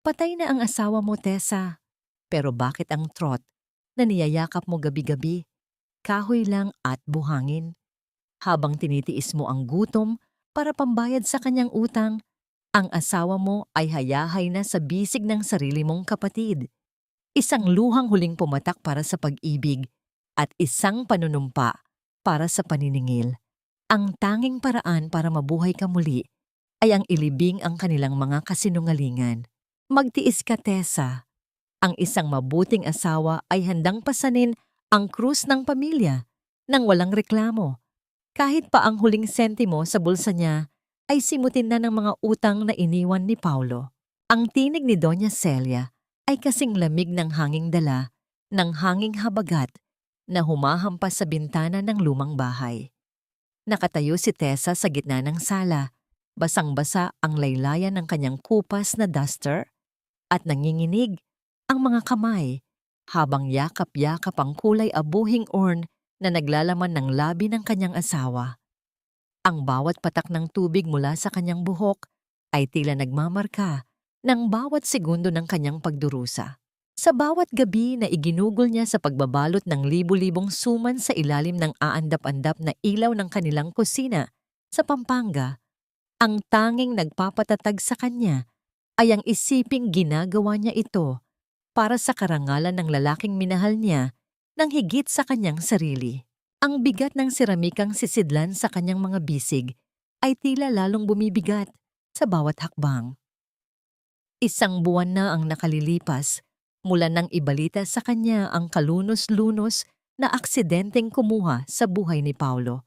Patay na ang asawa mo, Tessa. Pero bakit ang trot na niyayakap mo gabi-gabi, kahoy lang at buhangin? Habang tinitiis mo ang gutom para pambayad sa kanyang utang, ang asawa mo ay hayahay na sa bisig ng sarili mong kapatid. Isang luhang huling pumatak para sa pag-ibig at isang panunumpa para sa paniningil. Ang tanging paraan para mabuhay ka muli ay ang ilibing ang kanilang mga kasinungalingan. Magtiis ka, Tessa. Ang isang mabuting asawa ay handang pasanin ang krus ng pamilya nang walang reklamo. Kahit pa ang huling sentimo sa bulsa niya ay simutin na ng mga utang na iniwan ni Paulo. Ang tinig ni Doña Celia ay kasing lamig ng hanging dala ng hanging habagat na humahampas sa bintana ng lumang bahay. Nakatayo si Tessa sa gitna ng sala. Basang-basa ang laylayan ng kanyang kupas na duster at nanginginig ang mga kamay habang yakap-yakap ang kulay abuhing urn na naglalaman ng labi ng kanyang asawa. Ang bawat patak ng tubig mula sa kanyang buhok ay tila nagmamarka ng bawat segundo ng kanyang pagdurusa. Sa bawat gabi na iginugol niya sa pagbabalot ng libu-libong suman sa ilalim ng aandap-andap na ilaw ng kanilang kusina sa Pampanga, ang tanging nagpapatatag sa kanya ay ang isiping ginagawa niya ito para sa karangalan ng lalaking minahal niya ng higit sa kanyang sarili. Ang bigat ng seramikang sisidlan sa kanyang mga bisig ay tila lalong bumibigat sa bawat hakbang. Isang buwan na ang nakalilipas mula nang ibalita sa kanya ang kalunos-lunos na aksidenteng kumuha sa buhay ni Paulo.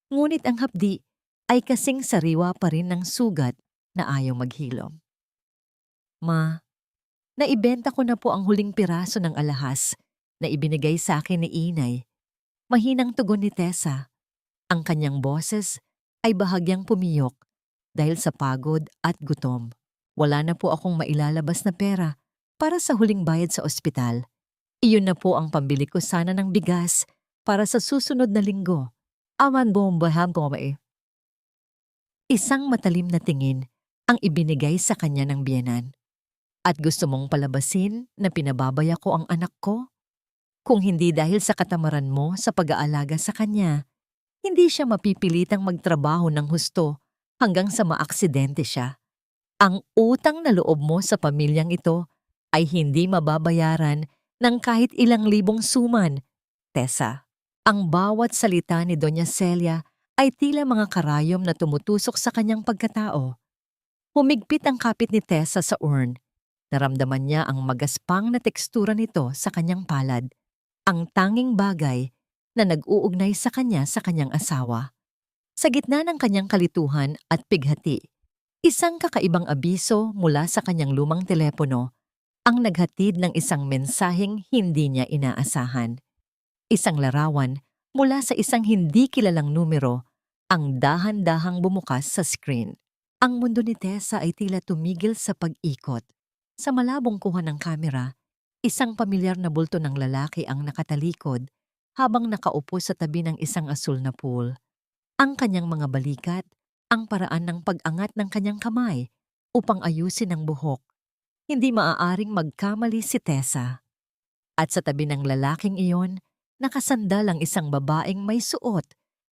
Ngunit ang hapdi ay kasing sariwa pa rin ng sugat na ayaw maghilom. Ma, naibenta ko na po ang huling piraso ng alahas na ibinigay sa akin ni Inay. Mahinang tugon ni Tessa. Ang kanyang boses ay bahagyang pumiyok dahil sa pagod at gutom. Wala na po akong mailalabas na pera para sa huling bayad sa ospital. Iyon na po ang pambili ko sana ng bigas para sa susunod na linggo. Aman bombahan ko ba eh. Isang matalim na tingin ang ibinigay sa kanya ng biyenan. At gusto mong palabasin na pinababaya ko ang anak ko? Kung hindi dahil sa katamaran mo sa pag-aalaga sa kanya, hindi siya mapipilitang magtrabaho ng husto hanggang sa maaksidente siya. Ang utang na loob mo sa pamilyang ito ay hindi mababayaran ng kahit ilang libong suman, Tessa. Ang bawat salita ni Doña Celia ay tila mga karayom na tumutusok sa kanyang pagkatao. Humigpit ang kapit ni Tessa sa urn. Naramdaman niya ang magaspang na tekstura nito sa kanyang palad, ang tanging bagay na nag-uugnay sa kanyang asawa. Sa gitna ng kanyang kalituhan at pighati, isang kakaibang abiso mula sa kanyang lumang telepono ang naghatid ng isang mensaheng hindi niya inaasahan. Isang larawan mula sa isang hindi kilalang numero ang dahan-dahang bumukas sa screen. Ang mundo ni Tessa ay tila tumigil sa pag-ikot. Sa malabong kuha ng kamera, isang pamilyar na bulto ng lalaki ang nakatalikod habang nakaupo sa tabi ng isang asul na pool. Ang kanyang mga balikat, ang paraan ng pag-angat ng kanyang kamay upang ayusin ang buhok. Hindi maaaring magkamali si Tessa. At sa tabi ng lalaking iyon, nakasandal ang isang babaeng may suot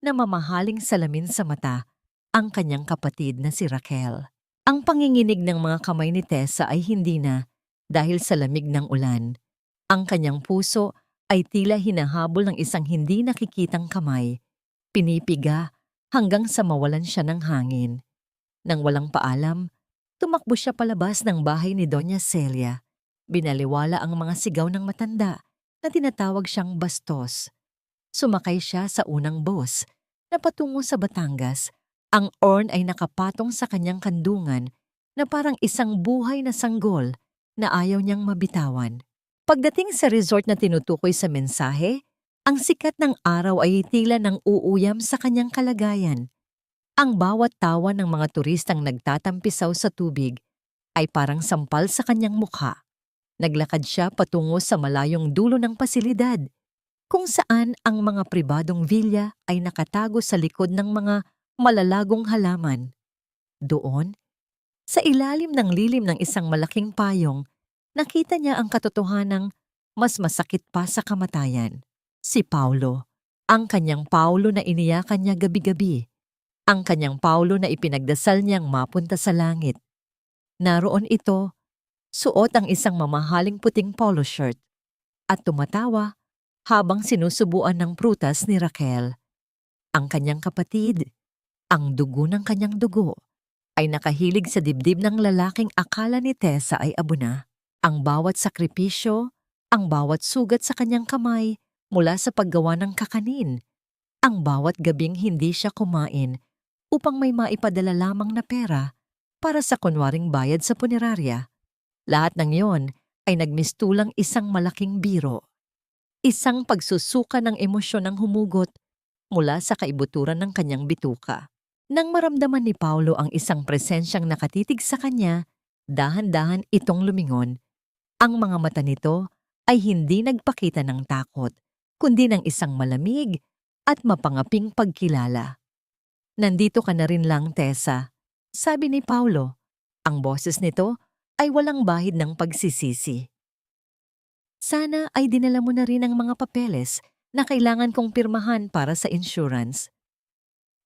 na mamahaling salamin sa mata, ang kanyang kapatid na si Raquel. Ang panginginig ng mga kamay ni Tessa ay hindi na dahil sa lamig ng ulan. Ang kanyang puso ay tila hinahabol ng isang hindi nakikitang kamay, pinipiga hanggang sa mawalan siya ng hangin. Nang walang paalam, tumakbo siya palabas ng bahay ni Doña Celia. Binaliwala ang mga sigaw ng matanda na tinatawag siyang bastos. Sumakay siya sa unang bus na patungo sa Batangas. Ang urn ay nakapatong sa kanyang kandungan na parang isang buhay na sanggol na ayaw niyang mabitawan. Pagdating sa resort na tinutukoy sa mensahe, ang sikat ng araw ay tila nang uuyam sa kanyang kalagayan. Ang bawat tawa ng mga turistang nagtatampisaw sa tubig ay parang sampal sa kanyang mukha. Naglakad siya patungo sa malayong dulo ng pasilidad, kung saan ang mga pribadong villa ay nakatago sa likod ng mga malalagong halaman. Doon, Sa ilalim ng lilim ng isang malaking payong, nakita niya ang katotohanang mas masakit pa sa kamatayan. Si Paulo. Ang kanyang Paulo na iniyakan niya gabi-gabi. Ang kanyang Paulo na ipinagdasal niyang mapunta sa langit. Naroon ito, suot ang isang mamahaling puting polo shirt at tumatawa habang sinusubuan ng prutas ni Raquel. Ang kanyang kapatid, ang dugo ng kanyang dugo, ay nakahilig sa dibdib ng lalaking akala ni Tessa ay abo na. Ang bawat sakripisyo, ang bawat sugat sa kanyang kamay mula sa paggawa ng kakanin, ang bawat gabing hindi siya kumain upang may maipadala lamang na pera para sa kunwaring bayad sa punerarya. Lahat ng yon ay nagmistulang isang malaking biro. Isang pagsusuka ng emosyon ng humugot mula sa kaibuturan ng kanyang bituka. Nang maramdaman ni Paulo ang isang presensyang nakatitig sa kanya, dahan-dahan itong lumingon. Ang mga mata nito ay hindi nagpakita ng takot, kundi ng isang malamig at mapangaping pagkilala. "Nandito ka na rin lang, Tessa," sabi ni Paulo. Ang boses nito ay walang bahid ng pagsisisi. "Sana ay dinala mo na rin ang mga papeles na kailangan kong pirmahan para sa insurance.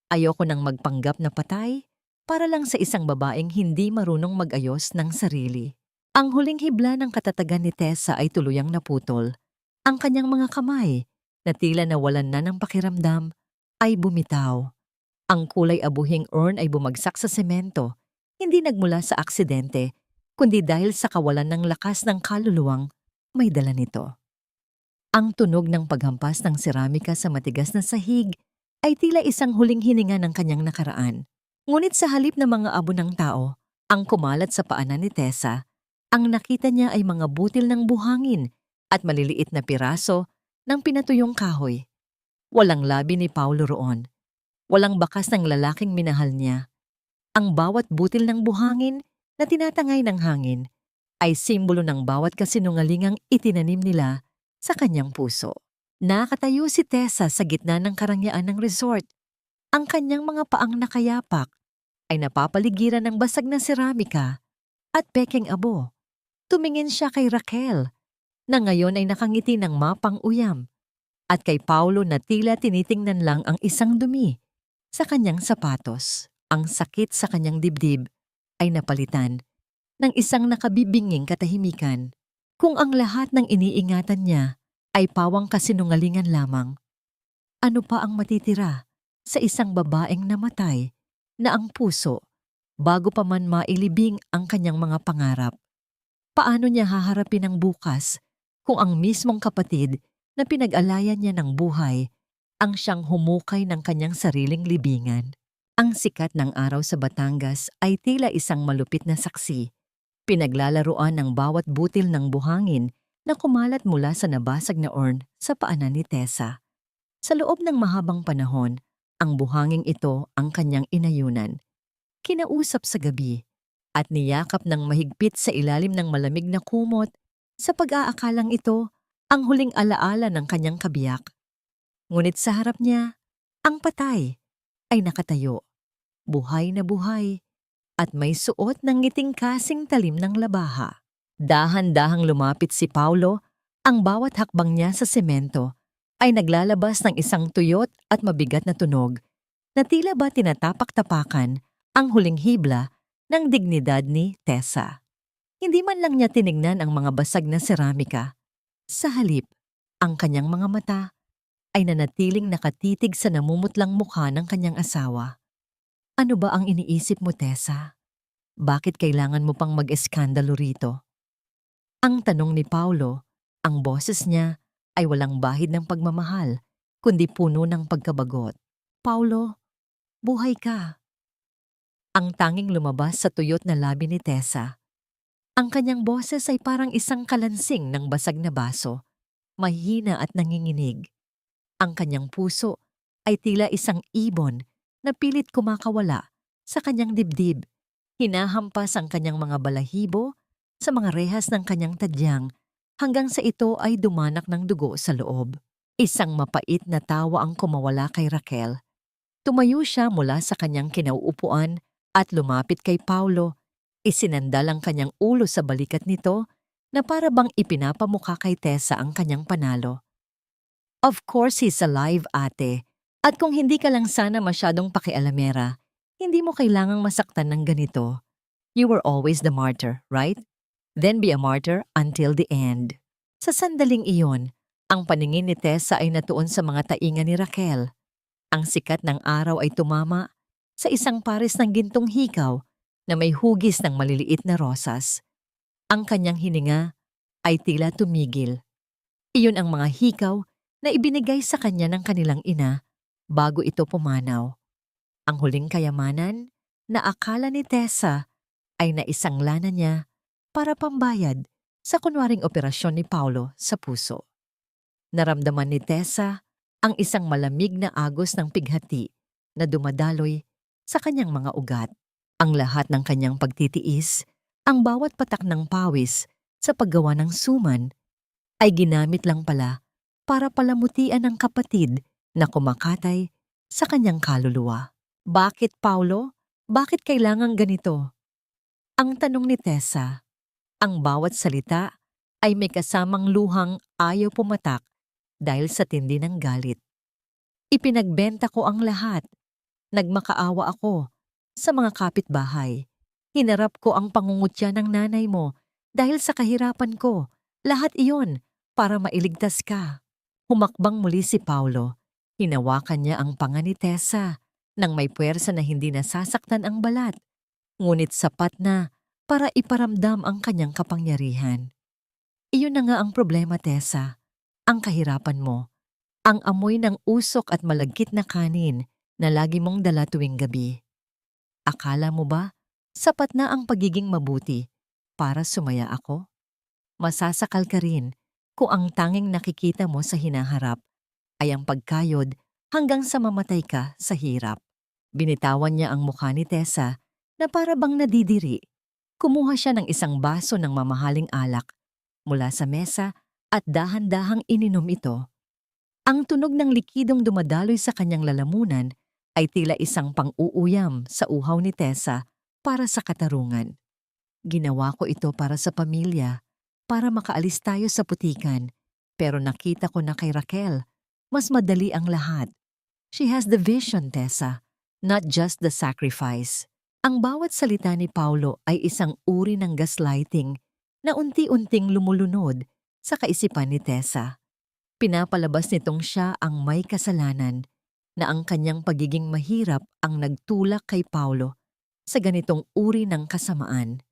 Ayoko nang magpanggap na patay para lang sa isang babaeng hindi marunong mag-ayos ng sarili." Ang huling hibla ng katatagan ni Tessa ay tuluyang naputol. Ang kanyang mga kamay, na tila nawalan na ng pakiramdam, ay bumitaw. Ang kulay abuhing urn ay bumagsak sa semento, hindi nagmula sa aksidente, kundi dahil sa kawalan ng lakas ng kaluluwang may dala nito. Ang tunog ng paghampas ng seramika sa matigas na sahig ay tila isang huling hininga ng kanyang nakaraan. Ngunit sa halip ng mga abo ng tao, ang kumalat sa paanan ni Tessa, ang nakita niya ay mga butil ng buhangin at maliliit na piraso ng pinatuyong kahoy. Walang labi ni Paulo roon. Walang bakas ng lalaking minahal niya. Ang bawat butil ng buhangin na tinatangay ng hangin ay simbolo ng bawat kasinungalingang itinanim nila sa kanyang puso. Nakatayo si Tessa sa gitna ng karangyaan ng resort. Ang kanyang mga paang nakayapak ay napapaligiran ng basag na seramika at pekeng abo. Tumingin siya kay Raquel, na ngayon ay nakangiti ng mapang-uyam, at kay Paulo na tila tinitingnan lang ang isang dumi sa kanyang sapatos. Ang sakit sa kanyang dibdib ay napalitan ng isang nakabibinging katahimikan. Kung ang lahat ng iniingatan niya ay pawang kasinungalingan lamang, ano pa ang matitira sa isang babaeng namatay na ang puso bago pa man mailibing ang kanyang mga pangarap? Paano niya haharapin ang bukas kung ang mismong kapatid na pinag-alayan niya ng buhay ang siyang humukay ng kanyang sariling libingan? Ang sikat ng araw sa Batangas ay tila isang malupit na saksi. Pinaglalaruan ng bawat butil ng buhangin na kumalat mula sa nabasag na urn sa paanan ni Tessa. Sa loob ng mahabang panahon, ang buhanging ito ang kanyang inayunan. Kinausap sa gabi at niyakap ng mahigpit sa ilalim ng malamig na kumot sa pag-aakalang ito ang huling alaala ng kanyang kabiyak. Ngunit sa harap niya, ang patay ay nakatayo, buhay na buhay, at may suot ng ngiting kasing talim ng labaha. Dahan-dahang lumapit si Paulo, ang bawat hakbang niya sa semento ay naglalabas ng isang tuyot at mabigat na tunog na tila ba tinatapak-tapakan ang huling hibla ng dignidad ni Tessa. Hindi man lang niya tinignan ang mga basag na seramika. Sa halip, ang kanyang mga mata ay nanatiling nakatitig sa namumutlang mukha ng kanyang asawa. "Ano ba ang iniisip mo, Tessa? Bakit kailangan mo pang mag-eskandalo rito?" Ang tanong ni Paulo, ang boses niya ay walang bahid ng pagmamahal, kundi puno ng pagkabagot. "Paulo, buhay ka." Ang tanging lumabas sa tuyot na labi ni Tessa. Ang kanyang boses ay parang isang kalansing ng basag na baso, mahihina at nanginginig. Ang kanyang puso ay tila isang ibon na pilit kumakawala sa kanyang dibdib. Hinahampas ang kanyang mga balahibo sa mga rehas ng kanyang tadyang hanggang sa ito ay dumanak ng dugo sa loob. Isang mapait na tawa ang kumawala kay Raquel. Tumayo siya mula sa kanyang kinauupuan at lumapit kay Paulo Isinandal ang kanyang ulo sa balikat nito na para bang ipinapamukha kay Tessa ang kanyang panalo. Of course he's alive, ate. At kung hindi ka lang sana masyadong pakialamera, hindi mo kailangang masaktan ng ganito. You were always the martyr, right? Then be a martyr until the end. Sa sandaling iyon, ang paningin ni Tessa ay natuon sa mga tainga ni Raquel. Ang sikat ng araw ay tumama sa isang pares ng gintong hikaw na may hugis ng maliliit na rosas. Ang kanyang hininga ay tila tumigil. Iyon ang mga hikaw na ibinigay sa kanya ng kanilang ina bago ito pumanaw. Ang huling kayamanan na akala ni Tessa ay naisanglanan niya para pambayad sa kunwaring operasyon ni Paulo sa puso. Naramdaman ni Tessa ang isang malamig na agos ng pighati na dumadaloy sa kanyang mga ugat. Ang lahat ng kanyang pagtitiis, ang bawat patak ng pawis sa paggawa ng suman, ay ginamit lang pala para palamutian ng kapatid na kumakatay sa kanyang kaluluwa. Bakit, Paulo? Bakit kailangang ganito? Ang tanong ni Tessa. Ang bawat salita ay may kasamang luhang ayaw pumatak dahil sa tindi ng galit. Ipinagbenta ko ang lahat. Nagmakaawa ako sa mga kapitbahay. Hinarap ko ang pangungutya ng nanay mo dahil sa kahirapan ko. Lahat iyon para mailigtas ka. Humakbang muli si Paulo. Hinawakan niya ang panga ni Tessa nang may puwersa na hindi nasasaktan ang balat, ngunit sapat na para iparamdam ang kanyang kapangyarihan. Iyon na nga ang problema, Tessa. Ang kahirapan mo. Ang amoy ng usok at malagkit na kanin na lagi mong dala tuwing gabi. Akala mo ba, sapat na ang pagiging mabuti para sumaya ako? Masasakal ka rin kung ang tanging nakikita mo sa hinaharap ay ang pagkayod hanggang sa mamatay ka sa hirap. Binitawan niya ang mukha ni Tessa na para bang nadidiri. Kumuha siya ng isang baso ng mamahaling alak mula sa mesa at dahan-dahang ininom ito. Ang tunog ng likidong dumadaloy sa kanyang lalamunan ay tila isang pang-uuyam sa uhaw ni Tessa para sa katarungan. Ginawa ko ito para sa pamilya, para makaalis tayo sa putikan, pero nakita ko na kay Raquel, mas madali ang lahat. She has the vision, Tessa, not just the sacrifice. Ang bawat salita ni Paulo ay isang uri ng gaslighting na unti-unting lumulunod sa kaisipan ni Tessa. Pinapalabas nitong siya ang may kasalanan, na ang kanyang pagiging mahirap ang nagtulak kay Paulo sa ganitong uri ng kasamaan.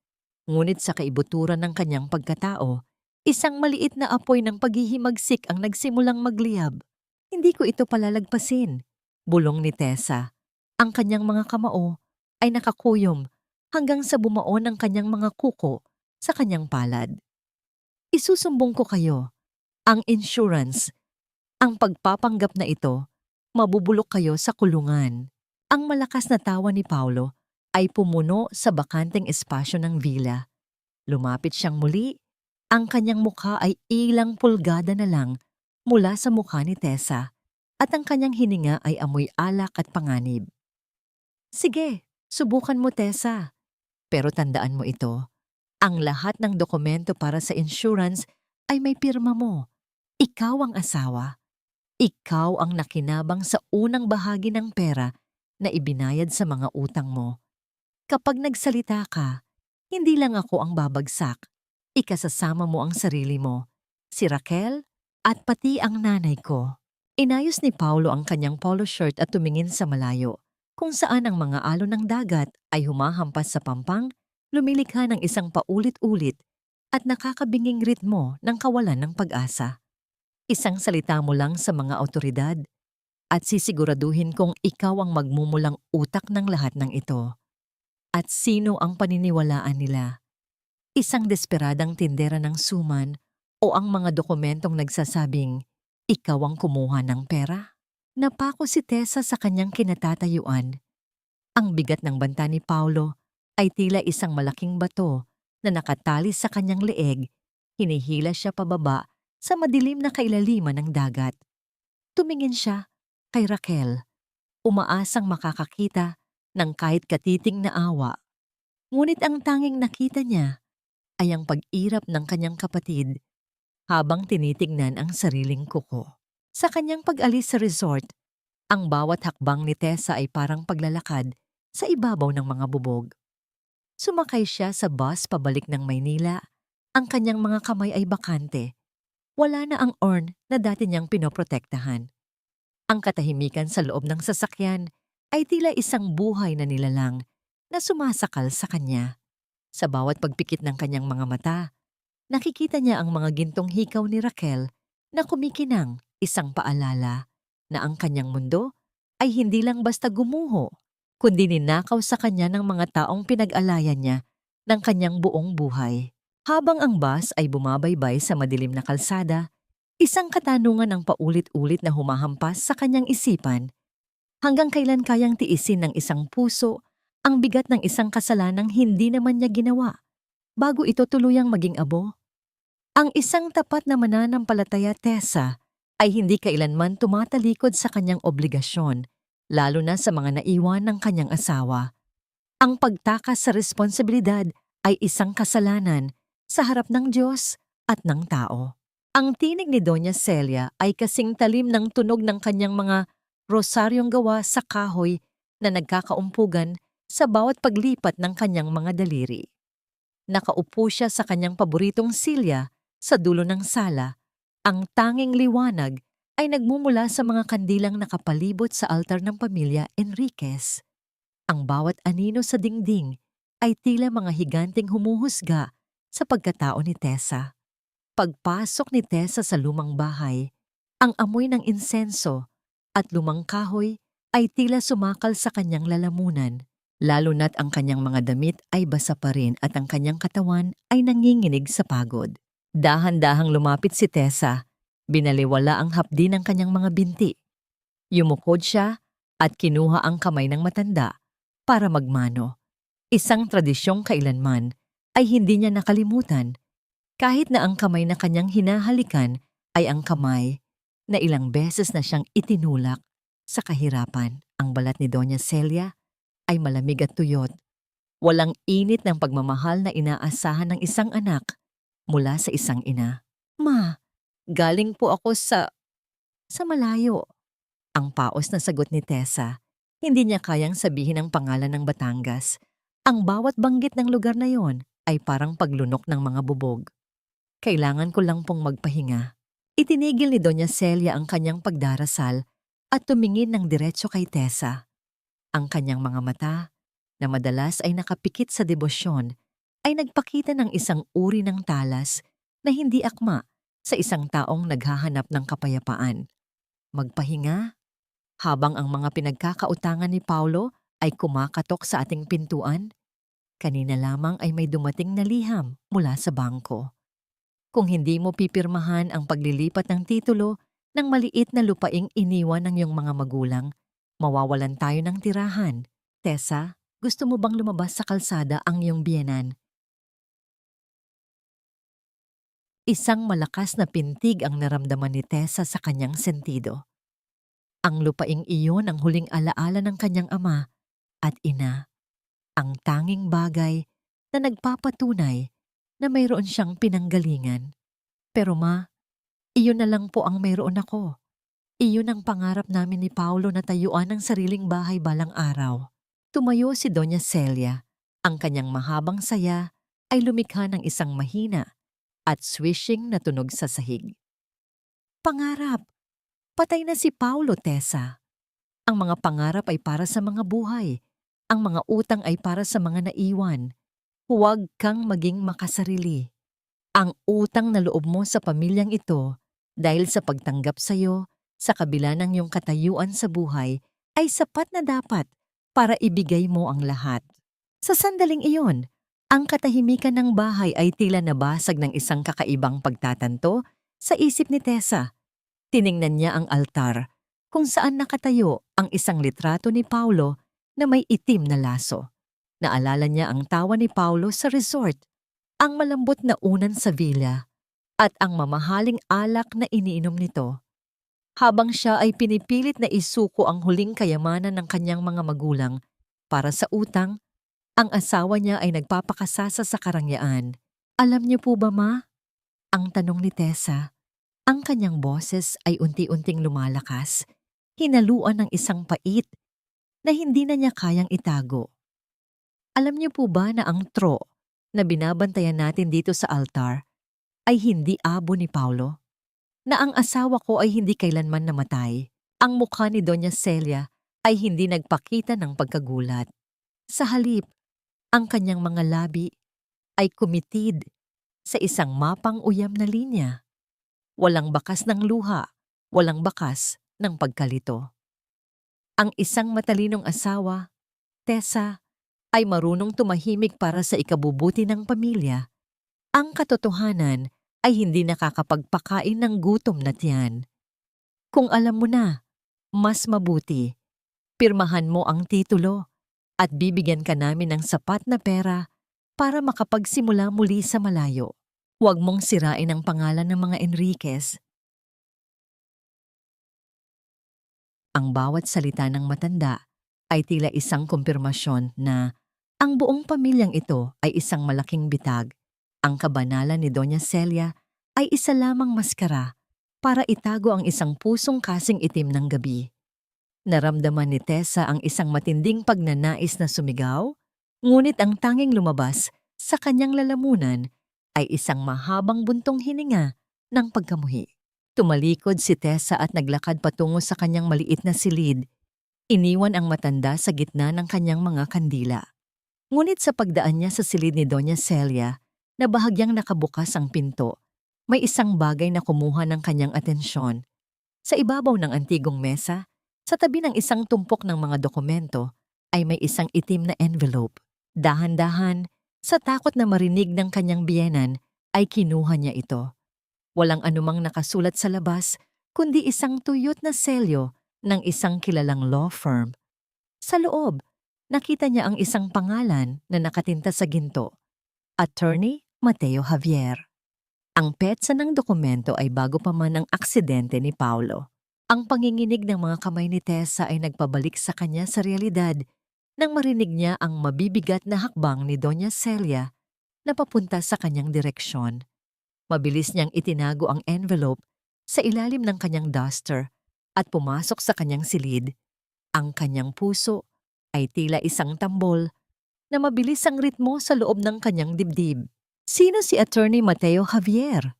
Ngunit sa kaibuturan ng kanyang pagkatao, isang maliit na apoy ng paghihimagsik ang nagsimulang magliyab. Hindi ko ito palalagpasin, bulong ni Tessa. Ang kanyang mga kamao ay nakakuyom hanggang sa bumaon ang kanyang mga kuko sa kanyang palad. Isusumbong ko kayo. Ang insurance, ang pagpapanggap na ito, mabubulok kayo sa kulungan. Ang malakas na tawa ni Paulo ay pumuno sa bakanteng espasyo ng villa. Lumapit siyang muli, ang kanyang mukha ay ilang pulgada na lang mula sa mukha ni Tessa at ang kanyang hininga ay amoy alak at panganib. Sige, subukan mo, Tessa. Pero tandaan mo ito, ang lahat ng dokumento para sa insurance ay may pirma mo. Ikaw ang asawa. Ikaw ang nakinabang sa unang bahagi ng pera na ibinayad sa mga utang mo. Kapag nagsalita ka, hindi lang ako ang babagsak. Ikasasama mo ang sarili mo, si Raquel at pati ang nanay ko. Inayos ni Paulo ang kanyang polo shirt at tumingin sa malayo, kung saan ang mga alon ng dagat ay humahampas sa pampang, lumilikha ng isang paulit-ulit at nakakabinging ritmo ng kawalan ng pag-asa. Isang salita mo lang sa mga awtoridad at sisiguraduhin kong ikaw ang magmumulang utak ng lahat ng ito. At sino ang paniniwalaan nila? Isang desperadang tindera ng suman o ang mga dokumentong nagsasabing ikaw ang kumuha ng pera? Napako si Tessa sa kanyang kinatatayuan. Ang bigat ng banta ni Paulo ay tila isang malaking bato na nakatali sa kanyang leeg. Hinihila siya pababa sa madilim na kailaliman ng dagat. Tumingin siya kay Raquel, umaasang makakakita ng kahit katiting na awa. Ngunit ang tanging nakita niya ay ang pag-irap ng kanyang kapatid habang tinitignan ang sariling kuko. Sa kanyang pag-alis sa resort, ang bawat hakbang ni Tessa ay parang paglalakad sa ibabaw ng mga bubog. Sumakay siya sa bus pabalik ng Maynila. Ang kanyang mga kamay ay bakante. Wala na ang urn na dati niyang pinoprotektahan. Ang katahimikan sa loob ng sasakyan ay tila isang buhay na nilalang na sumasakal sa kanya. Sa bawat pagpikit ng kanyang mga mata, nakikita niya ang mga gintong hikaw ni Raquel na kumikinang, isang paalala na ang kanyang mundo ay hindi lang basta gumuho, kundi ninakaw sa kanya ng mga taong pinag-alayan niya ng kanyang buong buhay. Habang ang bus ay bumabaybay sa madilim na kalsada, isang katanungan ang paulit-ulit na humahampas sa kanyang isipan. Hanggang kailan kayang tiisin ng isang puso ang bigat ng isang kasalanang hindi naman niya ginawa bago ito tuluyang maging abo? Ang isang tapat na mananampalataya, Tessa, ay hindi kailanman tumatalikod sa kanyang obligasyon, lalo na sa mga naiwan ng kanyang asawa. Ang pagtakas sa responsibilidad ay isang kasalanan sa harap ng Diyos at ng tao. Ang tinig ni Doña Celia ay kasing talim ng tunog ng kanyang mga rosaryong gawa sa kahoy na nagkakaumpugan sa bawat paglipat ng kanyang mga daliri. Nakaupo siya sa kanyang paboritong silya sa dulo ng sala. Ang tanging liwanag ay nagmumula sa mga kandilang nakapalibot sa altar ng pamilya Enriquez. Ang bawat anino sa dingding ay tila mga higanting humuhusga sa pagkatao ni Tessa. Pagpasok ni Tessa sa lumang bahay, ang amoy ng insenso at lumang kahoy ay tila sumakal sa kanyang lalamunan, lalo na't ang kanyang mga damit ay basa pa rin at ang kanyang katawan ay nanginginig sa pagod. Dahan-dahang lumapit si Tessa, binaliwala ang hapdi ng kanyang mga binti. Yumukod siya at kinuha ang kamay ng matanda para magmano. Isang tradisyong kailanman ay hindi niya nakalimutan, kahit na ang kamay na kanyang hinahalikan ay ang kamay na ilang beses na siyang itinulak sa kahirapan. Ang balat ni Doña Celia ay malamig at tuyot. Walang init ng pagmamahal na inaasahan ng isang anak mula sa isang ina. "Ma, galing po ako sa malayo." Ang paos na sagot ni Tessa. Hindi niya kayang sabihin ang pangalan ng Batangas. Ang bawat banggit ng lugar na yon ay parang paglunok ng mga bubog. "Kailangan ko lang pong magpahinga." Itinigil ni Doña Celia ang kanyang pagdarasal at tumingin ng diretso kay Tessa. Ang kanyang mga mata, na madalas ay nakapikit sa debosyon, ay nagpakita ng isang uri ng talas na hindi akma sa isang taong naghahanap ng kapayapaan. Magpahinga? Habang ang mga pinagkakautangan ni Paulo ay kumakatok sa ating pintuan, kanina lamang ay may dumating na liham mula sa bangko. Kung hindi mo pipirmahan ang paglilipat ng titulo ng maliit na lupaing iniwan ng iyong mga magulang, mawawalan tayo ng tirahan. Tessa, gusto mo bang lumabas sa kalsada ang iyong biyenan? Isang malakas na pintig ang naramdaman ni Tessa sa kanyang sentido. Ang lupaing iyon ang huling alaala ng kanyang ama at ina. Ang tanging bagay na nagpapatunay na mayroon siyang pinanggalingan. "Pero ma, iyon na lang po ang mayroon ako. Iyon ang pangarap namin ni Paulo na tayuan ng sariling bahay balang araw." Tumayo si Doña Celia. Ang kanyang mahabang saya ay lumikha ng isang mahina at swishing na tunog sa sahig. "Pangarap! Patay na si Paulo, Tessa. Ang mga pangarap ay para sa mga buhay. Ang mga utang ay para sa mga naiwan. Huwag kang maging makasarili. Ang utang na loob mo sa pamilyang ito dahil sa pagtanggap sa'yo sa kabila ng iyong katayuan sa buhay ay sapat na dapat para ibigay mo ang lahat." Sa sandaling iyon, ang katahimikan ng bahay ay tila nabasag ng isang kakaibang pagtatanto sa isip ni Tessa. Tiningnan niya ang altar kung saan nakatayo ang isang litrato ni Paulo na may itim na laso. Naalala niya ang tawa ni Paulo sa resort, ang malambot na unan sa villa, at ang mamahaling alak na iniinom nito. Habang siya ay pinipilit na isuko ang huling kayamanan ng kanyang mga magulang para sa utang, Ang asawa niya ay nagpapakasasa sa karangyaan. Alam niyo po ba, Ma? Ang tanong ni Tessa. Ang kanyang boses ay unti-unting lumalakas, hinaluan ng isang pait na hindi na niya kayang itago. Alam niyo po ba na ang tro na binabantayan natin dito sa altar ay hindi abo ni Paulo? Na ang asawa ko ay hindi kailanman namatay. Ang mukha ni Doña Celia ay hindi nagpakita ng pagkagulat. Sa halip, ang kanyang mga labi ay kumitid sa isang mapang uyam na linya. Walang bakas ng luha, walang bakas ng pagkalito. Ang isang matalinong asawa, Tessa, ay marunong tumahimik para sa ikabubuti ng pamilya. Ang katotohanan ay hindi nakakapagpakain ng gutom na tiyan. Kung alam mo na, mas mabuti, pirmahan mo ang titulo at bibigyan ka namin ng sapat na pera para makapagsimula muli sa malayo. Huwag mong sirain ang pangalan ng mga Enriquez. Ang bawat salita ng matanda ay tila isang kumpirmasyon na ang buong pamilyang ito ay isang malaking bitag. Ang kabanalan ni Doña Celia ay isa lamang maskara para itago ang isang pusong kasing itim ng gabi. Naramdaman ni Tessa ang isang matinding pagnanais na sumigaw, ngunit ang tanging lumabas sa kanyang lalamunan ay isang mahabang buntong hininga ng pagkamuhi. Tumalikod si Tessa at naglakad patungo sa kanyang maliit na silid. Iniwan ang matanda sa gitna ng kanyang mga kandila. Ngunit sa pagdaan niya sa silid ni Doña Celia, na bahagyang nakabukas ang pinto, may isang bagay na kumuha ng kanyang atensyon. Sa ibabaw ng antigong mesa, sa tabi ng isang tumpok ng mga dokumento, ay may isang itim na envelope. Dahan-dahan, sa takot na marinig ng kanyang biyenan, ay kinuha niya ito. Walang anumang nakasulat sa labas, kundi isang tuyot na selyo ng isang kilalang law firm. Sa loob, nakita niya ang isang pangalan na nakatinta sa ginto, Attorney Mateo Javier. Ang petsa ng dokumento ay bago pa man ang aksidente ni Paulo. Ang panginginig ng mga kamay ni Tessa ay nagpabalik sa kanya sa realidad nang marinig niya ang mabibigat na hakbang ni Doña Celia na papunta sa kanyang direksyon. Mabilis niyang itinago ang envelope sa ilalim ng kanyang duster at pumasok sa kanyang silid. Ang kanyang puso ay tila isang tambol na mabilis ang ritmo sa loob ng kanyang dibdib. Sino si Attorney Mateo Javier?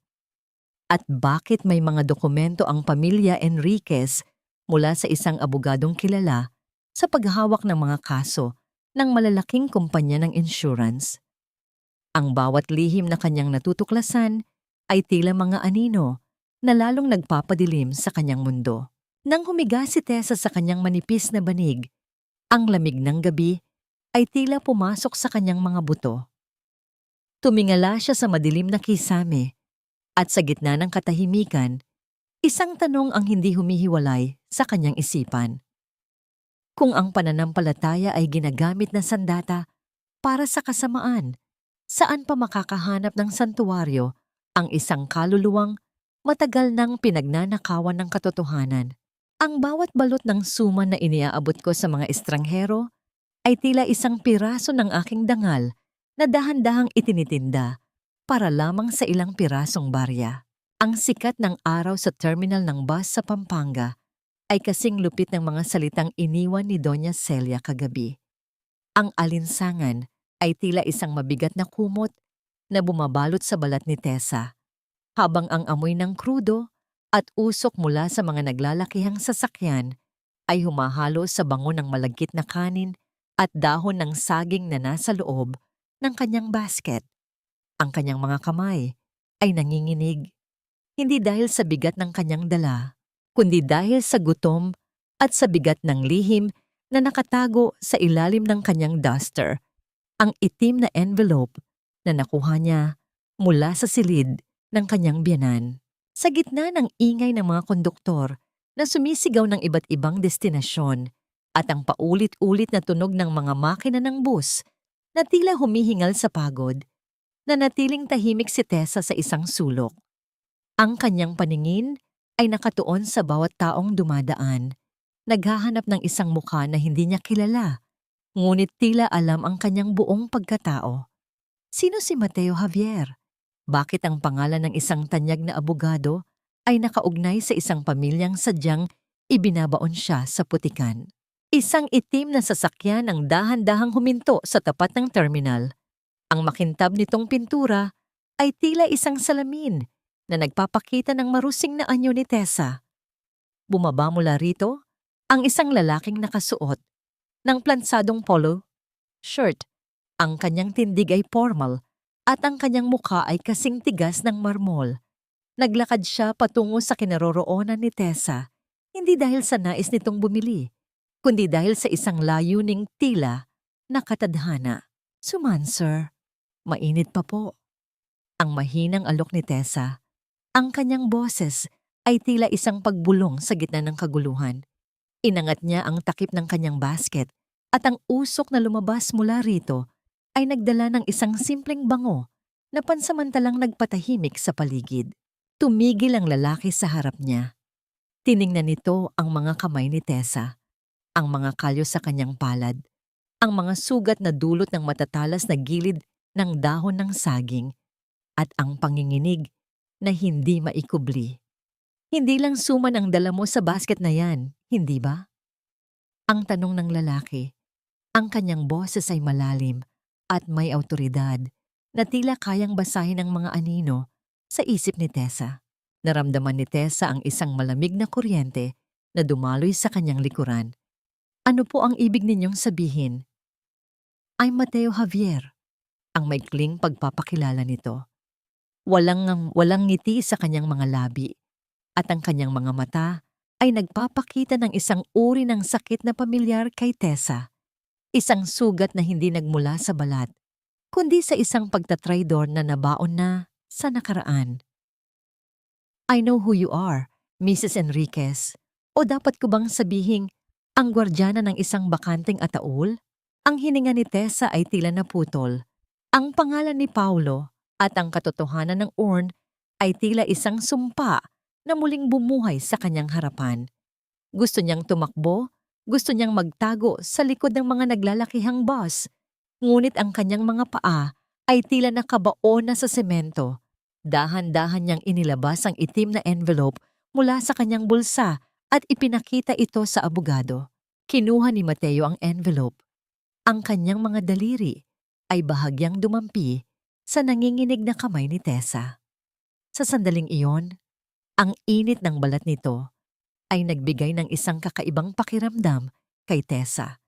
At bakit may mga dokumento ang pamilya Enriquez mula sa isang abogadong kilala sa paghahawak ng mga kaso ng malalaking kumpanya ng insurance? Ang bawat lihim na kanyang natutuklasan ay tila mga anino na lalong nagpapadilim sa kanyang mundo. Nang humiga si Tessa sa kanyang manipis na banig, ang lamig ng gabi ay tila pumasok sa kanyang mga buto. Tumingala siya sa madilim na kisame at sa gitna ng katahimikan, isang tanong ang hindi humihiwalay sa kanyang isipan. Kung ang pananampalataya ay ginagamit na sandata para sa kasamaan, saan pa makakahanap ng santuwaryo ang isang kaluluwang matagal nang pinagnanakawan ng katotohanan? Ang bawat balot ng suman na iniaabot ko sa mga estranghero ay tila isang piraso ng aking dangal na dahan-dahang itinitinda para lamang sa ilang pirasong barya. Ang sikat ng araw sa terminal ng bus sa Pampanga ay kasing lupit ng mga salitang iniwan ni Doña Celia kagabi. Ang alinsangan ay tila isang mabigat na kumot na bumabalot sa balat ni Tessa, habang ang amoy ng krudo at usok mula sa mga naglalakihang sasakyan ay humahalo sa bango ng malagkit na kanin at dahon ng saging na nasa loob ng kanyang basket. Ang kanyang mga kamay ay nanginginig, hindi dahil sa bigat ng kanyang dala, kundi dahil sa gutom at sa bigat ng lihim na nakatago sa ilalim ng kanyang duster, ang itim na envelope na nakuha niya mula sa silid ng kanyang biyanan. Sa gitna ng ingay ng mga konduktor na sumisigaw ng iba't ibang destinasyon at ang paulit-ulit na tunog ng mga makina ng bus na tila humihingal sa pagod, nanatiling tahimik si Tessa sa isang sulok. Ang kanyang paningin ay nakatuon sa bawat taong dumadaan, naghahanap ng isang mukha na hindi niya kilala, Ngunit tila alam ang kanyang buong pagkatao. Sino si Mateo Javier? Bakit ang pangalan ng isang tanyag na abogado ay nakaugnay sa isang pamilyang sadyang ibinabaon siya sa putikan? Isang itim na sasakyan ang dahan-dahang huminto sa tapat ng terminal. Ang makintab nitong pintura ay tila isang salamin na nagpapakita ng marusing na anyo ni Tessa. Bumaba mula rito ang isang lalaking nakasuot ng plansadong polo shirt. Ang kanyang tindig ay formal at ang kanyang mukha ay kasing tigas ng marmol. Naglakad siya patungo sa kinaroroonan ni Tessa, hindi dahil sa nais nitong bumili, kundi dahil sa isang layuning tila na katadhana. "Suman, sir. Mainit pa po." Ang mahinang alok ni Tessa, ang kanyang boses ay tila isang pagbulong sa gitna ng kaguluhan. Inangat niya ang takip ng kanyang basket at ang usok na lumabas mula rito ay nagdala ng isang simpleng bango na pansamantalang nagpatahimik sa paligid. Tumigil ang lalaki sa harap niya. Tiningnan nito ang mga kamay ni Tessa, ang mga kalyo sa kanyang palad, ang mga sugat na dulot ng matatalas na gilid ng dahon ng saging, at ang panginginig na hindi maikubli. "Hindi lang suman ang dala mo sa basket na yan, hindi ba?" Ang tanong ng lalaki. Ang kanyang boses ay malalim at may awtoridad na tila kayang basahin ng mga anino sa isip ni Tessa. Naramdaman ni Tessa ang isang malamig na kuryente na dumaloy sa kanyang likuran. "Ano po ang ibig ninyong sabihin?" "I'm Mateo Javier," ang maikling pagpapakilala nito. Walang ngiti sa kanyang mga labi at ang kanyang mga mata ay nagpapakita ng isang uri ng sakit na pamilyar kay Tessa. Isang sugat na hindi nagmula sa balat, kundi sa isang pagtatraydor na nabaon na sa nakaraan. "I know who you are, Mrs. Enriquez." O dapat ko bang sabihing ang gwardyana ng isang bakanteng ataol? Ang hininga ni Tessa ay tila naputol. Ang pangalan ni Paulo at ang katotohanan ng urn ay tila isang sumpa na muling bumuhay sa kanyang harapan. Gusto niyang tumakbo, gusto niyang magtago sa likod ng mga naglalakihang bus, ngunit ang kanyang mga paa ay tila nakabaon na sa semento. Dahan-dahan niyang inilabas ang itim na envelope mula sa kanyang bulsa at ipinakita ito sa abogado. Kinuha ni Mateo ang envelope. Ang kanyang mga daliri ay bahagyang dumampi sa nanginginig na kamay ni Tessa. Sa sandaling iyon, ang init ng balat nito ay nagbigay ng isang kakaibang pakiramdam kay Tessa.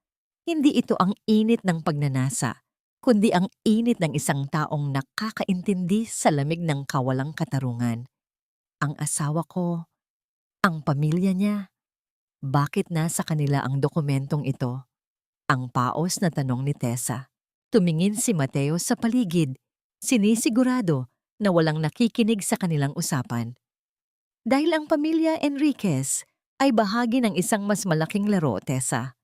Hindi ito ang init ng pagnanasa, kundi ang init ng isang taong nakakaintindi sa lamig ng kawalang katarungan. Ang asawa ko, ang pamilya niya, bakit nasa kanila ang dokumentong ito? Ang paos na tanong ni Tessa. Tumingin si Mateo sa paligid, sinisigurado na walang nakikinig sa kanilang usapan. Dahil ang pamilya Enriquez ay bahagi ng isang mas malaking laro, Tessa.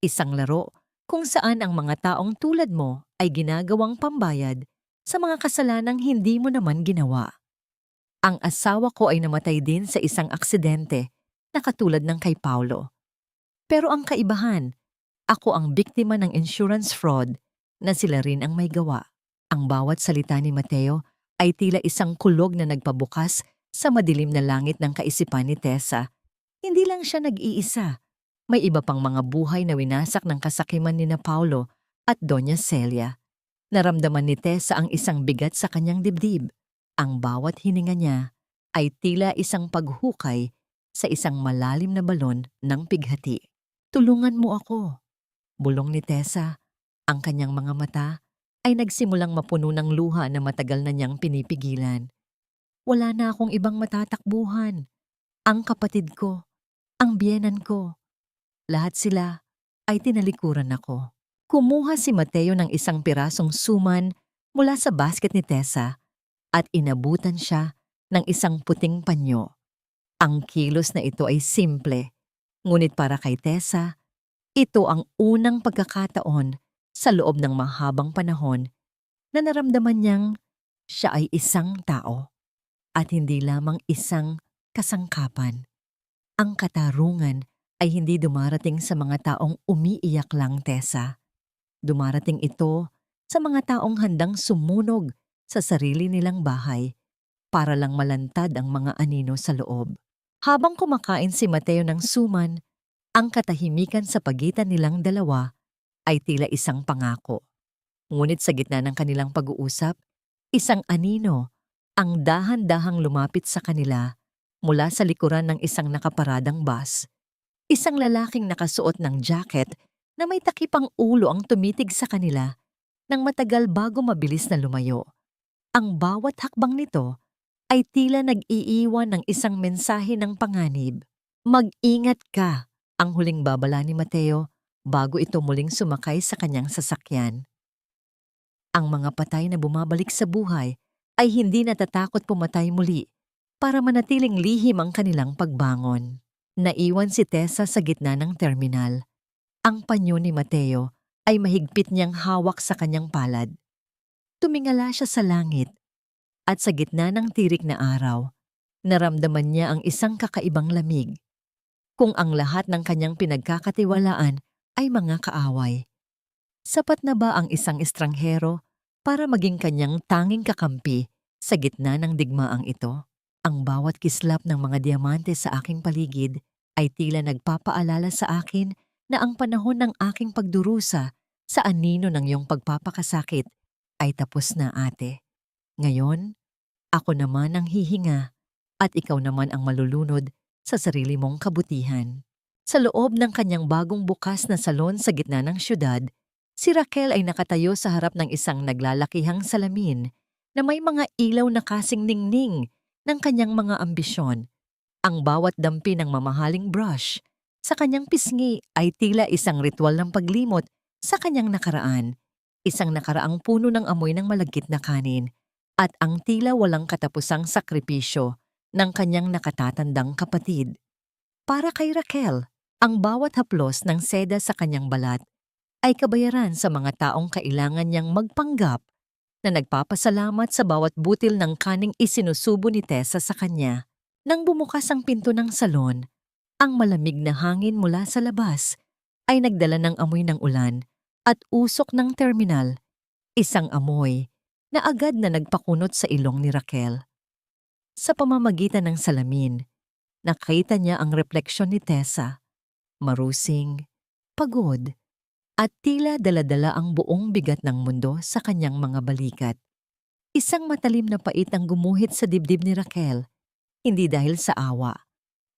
Isang laro kung saan ang mga taong tulad mo ay ginagawang pambayad sa mga kasalanang hindi mo naman ginawa. Ang asawa ko ay namatay din sa isang aksidente na katulad ng kay Paulo. Pero ang kaibahan, ako ang biktima ng insurance fraud na sila rin ang may gawa. Ang bawat salita ni Mateo ay tila isang kulog na nagpabukas sa madilim na langit ng kaisipan ni Tessa. Hindi lang siya nag-iisa. May iba pang mga buhay na winasak ng kasakiman ni na Paulo at Doña Celia. Naramdaman ni Tessa ang isang bigat sa kanyang dibdib. Ang bawat hininga niya ay tila isang paghukay sa isang malalim na balon ng pighati. "Tulungan mo ako," bulong ni Tessa. Ang kanyang mga mata ay nagsimulang mapuno ng luha na matagal na niyang pinipigilan. "Wala na akong ibang matatakbuhan. Ang kapatid ko, ang biyenan ko, lahat sila ay tinalikuran ako." Kumuha si Mateo ng isang pirasong suman mula sa basket ni Tessa at inabutan siya ng isang puting panyo. Ang kilos na ito ay simple, ngunit para kay Tessa, ito ang unang pagkakataon sa loob ng mahabang panahon na naramdaman niyang siya ay isang tao at hindi lamang isang kasangkapan. Ang katarungan ay hindi dumarating sa mga taong umiiyak lang, Tessa. Dumarating ito sa mga taong handang sumunog sa sarili nilang bahay para lang malantad ang mga anino sa loob. Habang kumakain si Mateo ng suman, ang katahimikan sa pagitan nilang dalawa ay tila isang pangako. Ngunit sa gitna ng kanilang pag-uusap, isang anino ang dahan-dahang lumapit sa kanila mula sa likuran ng isang nakaparadang bus. Isang lalaking nakasuot ng jacket na may takipang ulo ang tumitig sa kanila ng matagal bago mabilis na lumayo. Ang bawat hakbang nito ay tila nag-iiwan ng isang mensahe ng panganib. Mag-ingat ka, ang huling babala ni Mateo bago ito muling sumakay sa kanyang sasakyan. Ang mga patay na bumabalik sa buhay ay hindi natatakot pumatay muli para manatiling lihim ang kanilang pagbangon. Naiwan si Tessa sa gitna ng terminal. Ang panyo ni Mateo ay mahigpit niyang hawak sa kanyang palad. Tumingala siya sa langit at sa gitna ng tirik na araw, naramdaman niya ang isang kakaibang lamig. Kung ang lahat ng kanyang pinagkakatiwalaan ay mga kaaway, sapat na ba ang isang estranghero para maging kanyang tanging kakampi sa gitna ng digmaang ito? Ang bawat kislap ng mga diamante sa aking paligid ay tila nagpapaalala sa akin na ang panahon ng aking pagdurusa sa anino ng iyong pagpapakasakit ay tapos na, ate. Ngayon, ako naman ang hihinga at ikaw naman ang malulunod sa sarili mong kabutihan. Sa loob ng kanyang bagong bukas na salon sa gitna ng syudad, si Raquel ay nakatayo sa harap ng isang naglalakihang salamin na may mga ilaw na kasing ningning ng kanyang mga ambisyon. Ang bawat dampi ng mamahaling brush sa kanyang pisngi ay tila isang ritual ng paglimot sa kanyang nakaraan, isang nakaraang puno ng amoy ng malagkit na kanin, at ang tila walang katapusang sakripisyo ng kanyang nakatatandang kapatid. Para kay Raquel, ang bawat haplos ng seda sa kanyang balat ay kabayaran sa mga taong kailangan niyang magpanggap na nagpapasalamat sa bawat butil ng kaning isinusubo ni Tessa sa kanya. Nang bumukas ang pinto ng salon, ang malamig na hangin mula sa labas ay nagdala ng amoy ng ulan at usok ng terminal, isang amoy na agad na nagpakunot sa ilong ni Raquel. Sa pamamagitan ng salamin, nakita niya ang refleksyon ni Tessa, marusing, pagod, at tila dala-dala ang buong bigat ng mundo sa kanyang mga balikat. Isang matalim na pait ang gumuhit sa dibdib ni Raquel, hindi dahil sa awa,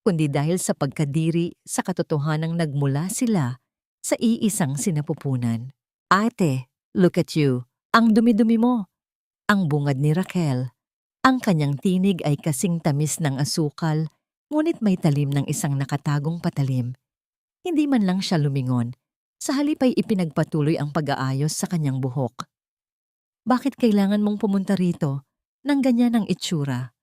kundi dahil sa pagkadiri sa katotohanang nagmula sila sa iisang sinapupunan. Ate, look at you. Ang dumi-dumi mo. Ang bungad ni Raquel. Ang kanyang tinig ay kasing tamis ng asukal, ngunit may talim ng isang nakatagong patalim. Hindi man lang siya lumingon. Sa halip ay ipinagpatuloy ang pag-aayos sa kanyang buhok. Bakit kailangan mong pumunta rito nang ganyan ang itsura?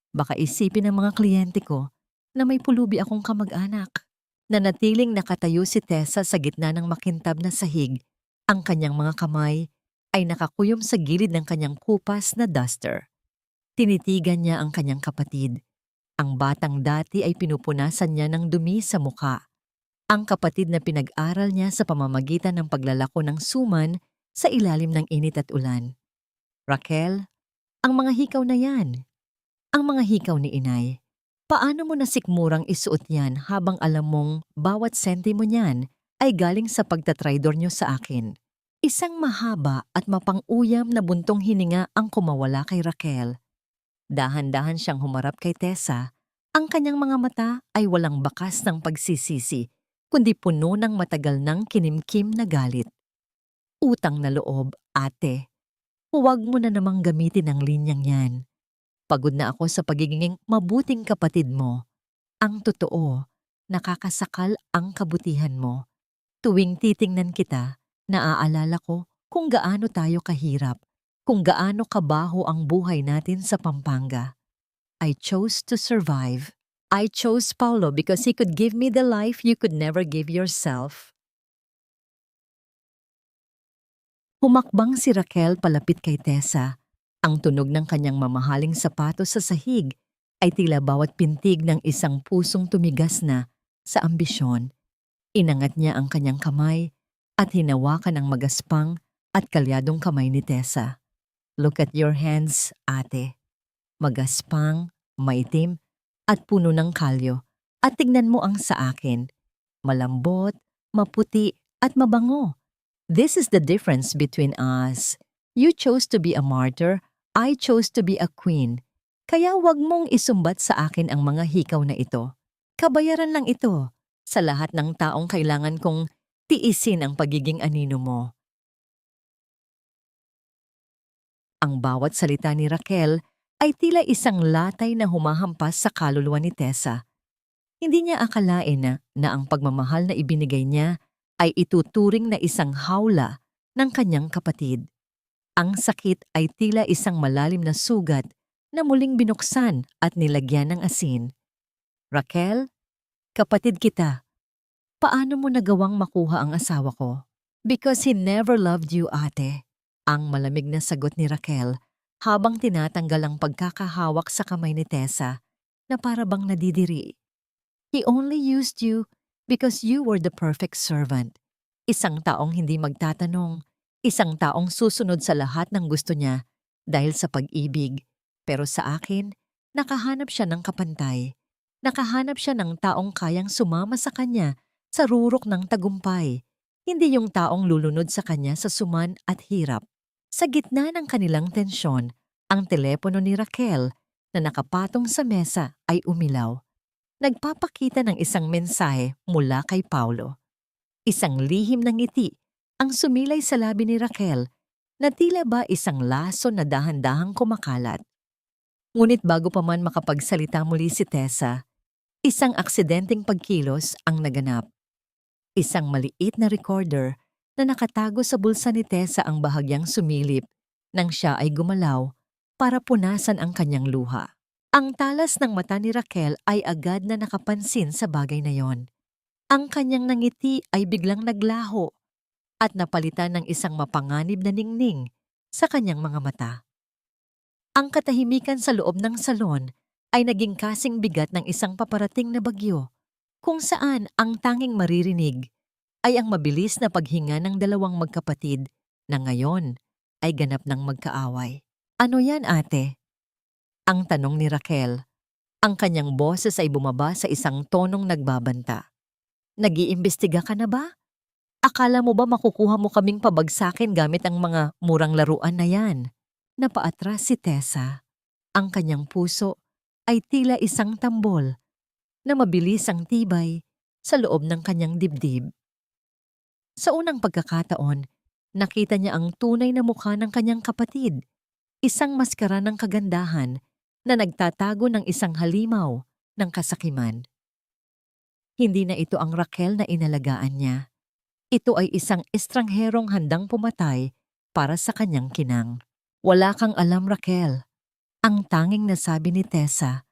Baka isipin ng mga kliyente ko na may pulubi akong kamag-anak. Nanatiling nakatayo si Tessa sa gitna ng makintab na sahig. Ang kanyang mga kamay ay nakakuyom sa gilid ng kanyang kupas na duster. Tinitigan niya ang kanyang kapatid. Ang batang dati ay pinupunasan niya ng dumi sa muka. Ang kapatid na pinag-aral niya sa pamamagitan ng paglalako ng suman sa ilalim ng init at ulan. Raquel, ang mga hikaw na yan. Ang mga hikaw ni inay. Paano mo nasikmurang isuot yan habang alam mong bawat sentimo niyan ay galing sa pagtatraydor niyo sa akin? Isang mahaba at mapang-uyam na buntong hininga ang kumawala kay Raquel. Dahan-dahan siyang humarap kay Tessa. Ang kanyang mga mata ay walang bakas ng pagsisisi, kundi puno ng matagal ng kinimkim na galit. Utang na loob, ate. Huwag mo na namang gamitin ang linyang yan. Pagod na ako sa pagiging mabuting kapatid mo. Ang totoo, nakakasakal ang kabutihan mo. Tuwing titingnan kita, naaalala ko kung gaano tayo kahirap, kung gaano kabaho ang buhay natin sa Pampanga. I chose to survive. I chose Paulo because he could give me the life you could never give yourself. Humakbang si Raquel palapit kay Tessa. Ang tunog ng kanyang mamahaling sapatos sa sahig ay tila bawat pintig ng isang pusong tumigas na sa ambisyon. Inangat niya ang kanyang kamay at hinawakan ang magaspang at kalyadong kamay ni Tessa. Look at your hands, ate. Magaspang, maitim, at puno ng kalyo. At tignan mo ang sa akin. Malambot, maputi, at mabango. This is the difference between us. You chose to be a martyr, I chose to be a queen. Kaya wag mong isumbat sa akin ang mga hikaw na ito. Kabayaran lang ito sa lahat ng taong kailangan kong tiisin ang pagiging anino mo. Ang bawat salita ni Raquel ay tila isang latay na humahampas sa kaluluwa ni Tessa. Hindi niya akalain na ang pagmamahal na ibinigay niya ay ituturing na isang hawla ng kanyang kapatid. Ang sakit ay tila isang malalim na sugat na muling binuksan at nilagyan ng asin. Raquel, kapatid kita, paano mo nagawang makuha ang asawa ko? Because he never loved you, ate. Ang malamig na sagot ni Raquel habang tinatanggal ang pagkakahawak sa kamay ni Tessa na para bang nadidiri. He only used you because you were the perfect servant. Isang taong hindi magtatanong, isang taong susunod sa lahat ng gusto niya dahil sa pag-ibig. Pero sa akin, nakahanap siya ng kapantay. Nakahanap siya ng taong kayang sumama sa kanya sa rurok ng tagumpay. Hindi yung taong lulunod sa kanya sa suman at hirap. Sa gitna ng kanilang tensyon, ang telepono ni Raquel na nakapatong sa mesa ay umilaw. Nagpapakita ng isang mensahe mula kay Paulo. Isang lihim ng ngiti ang sumilay sa labi ni Raquel na tila ba isang laso na dahan-dahang kumakalat. Ngunit bago pa man makapagsalita muli si Tessa, isang aksidenteng pagkilos ang naganap. Isang maliit na recorder na nakatago sa bulsa ni Tessa ang bahagyang sumilip nang siya ay gumalaw para punasan ang kanyang luha. Ang talas ng mata ni Raquel ay agad na nakapansin sa bagay na yon. Ang kanyang nangiti ay biglang naglaho at napalitan ng isang mapanganib na ningning sa kanyang mga mata. Ang katahimikan sa loob ng salon ay naging kasing bigat ng isang paparating na bagyo, kung saan ang tanging maririnig ay ang mabilis na paghinga ng dalawang magkapatid na ngayon ay ganap ng magkaaway. Ano yan, ate? Ang tanong ni Raquel. Ang kanyang boses ay bumaba sa isang tonong nagbabanta. Nag-iimbestiga ka na ba? Akala mo ba makukuha mo kaming pabagsakin gamit ang mga murang laruan na yan? Napaatras si Tessa. Ang kanyang puso ay tila isang tambol na mabilis ang tibay sa loob ng kanyang dibdib. Sa unang pagkakataon, nakita niya ang tunay na mukha ng kanyang kapatid, isang maskara ng kagandahan na nagtatago ng isang halimaw ng kasakiman. Hindi na ito ang Raquel na inalagaan niya. Ito ay isang estrangherong handang pumatay para sa kanyang kinang. Wala kang alam, Raquel. Ang tanging nasabi ni Tessa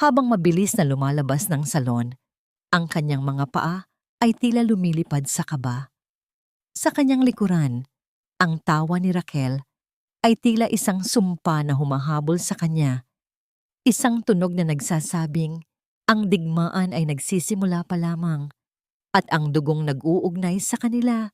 habang mabilis na lumalabas ng salon. Ang kanyang mga paa ay tila lumilipad sa kaba. Sa kanyang likuran, ang tawa ni Raquel ay tila isang sumpa na humahabol sa kanya. Isang tunog na nagsasabing, ang digmaan ay nagsisimula pa lamang at ang dugong nag-uugnay sa kanila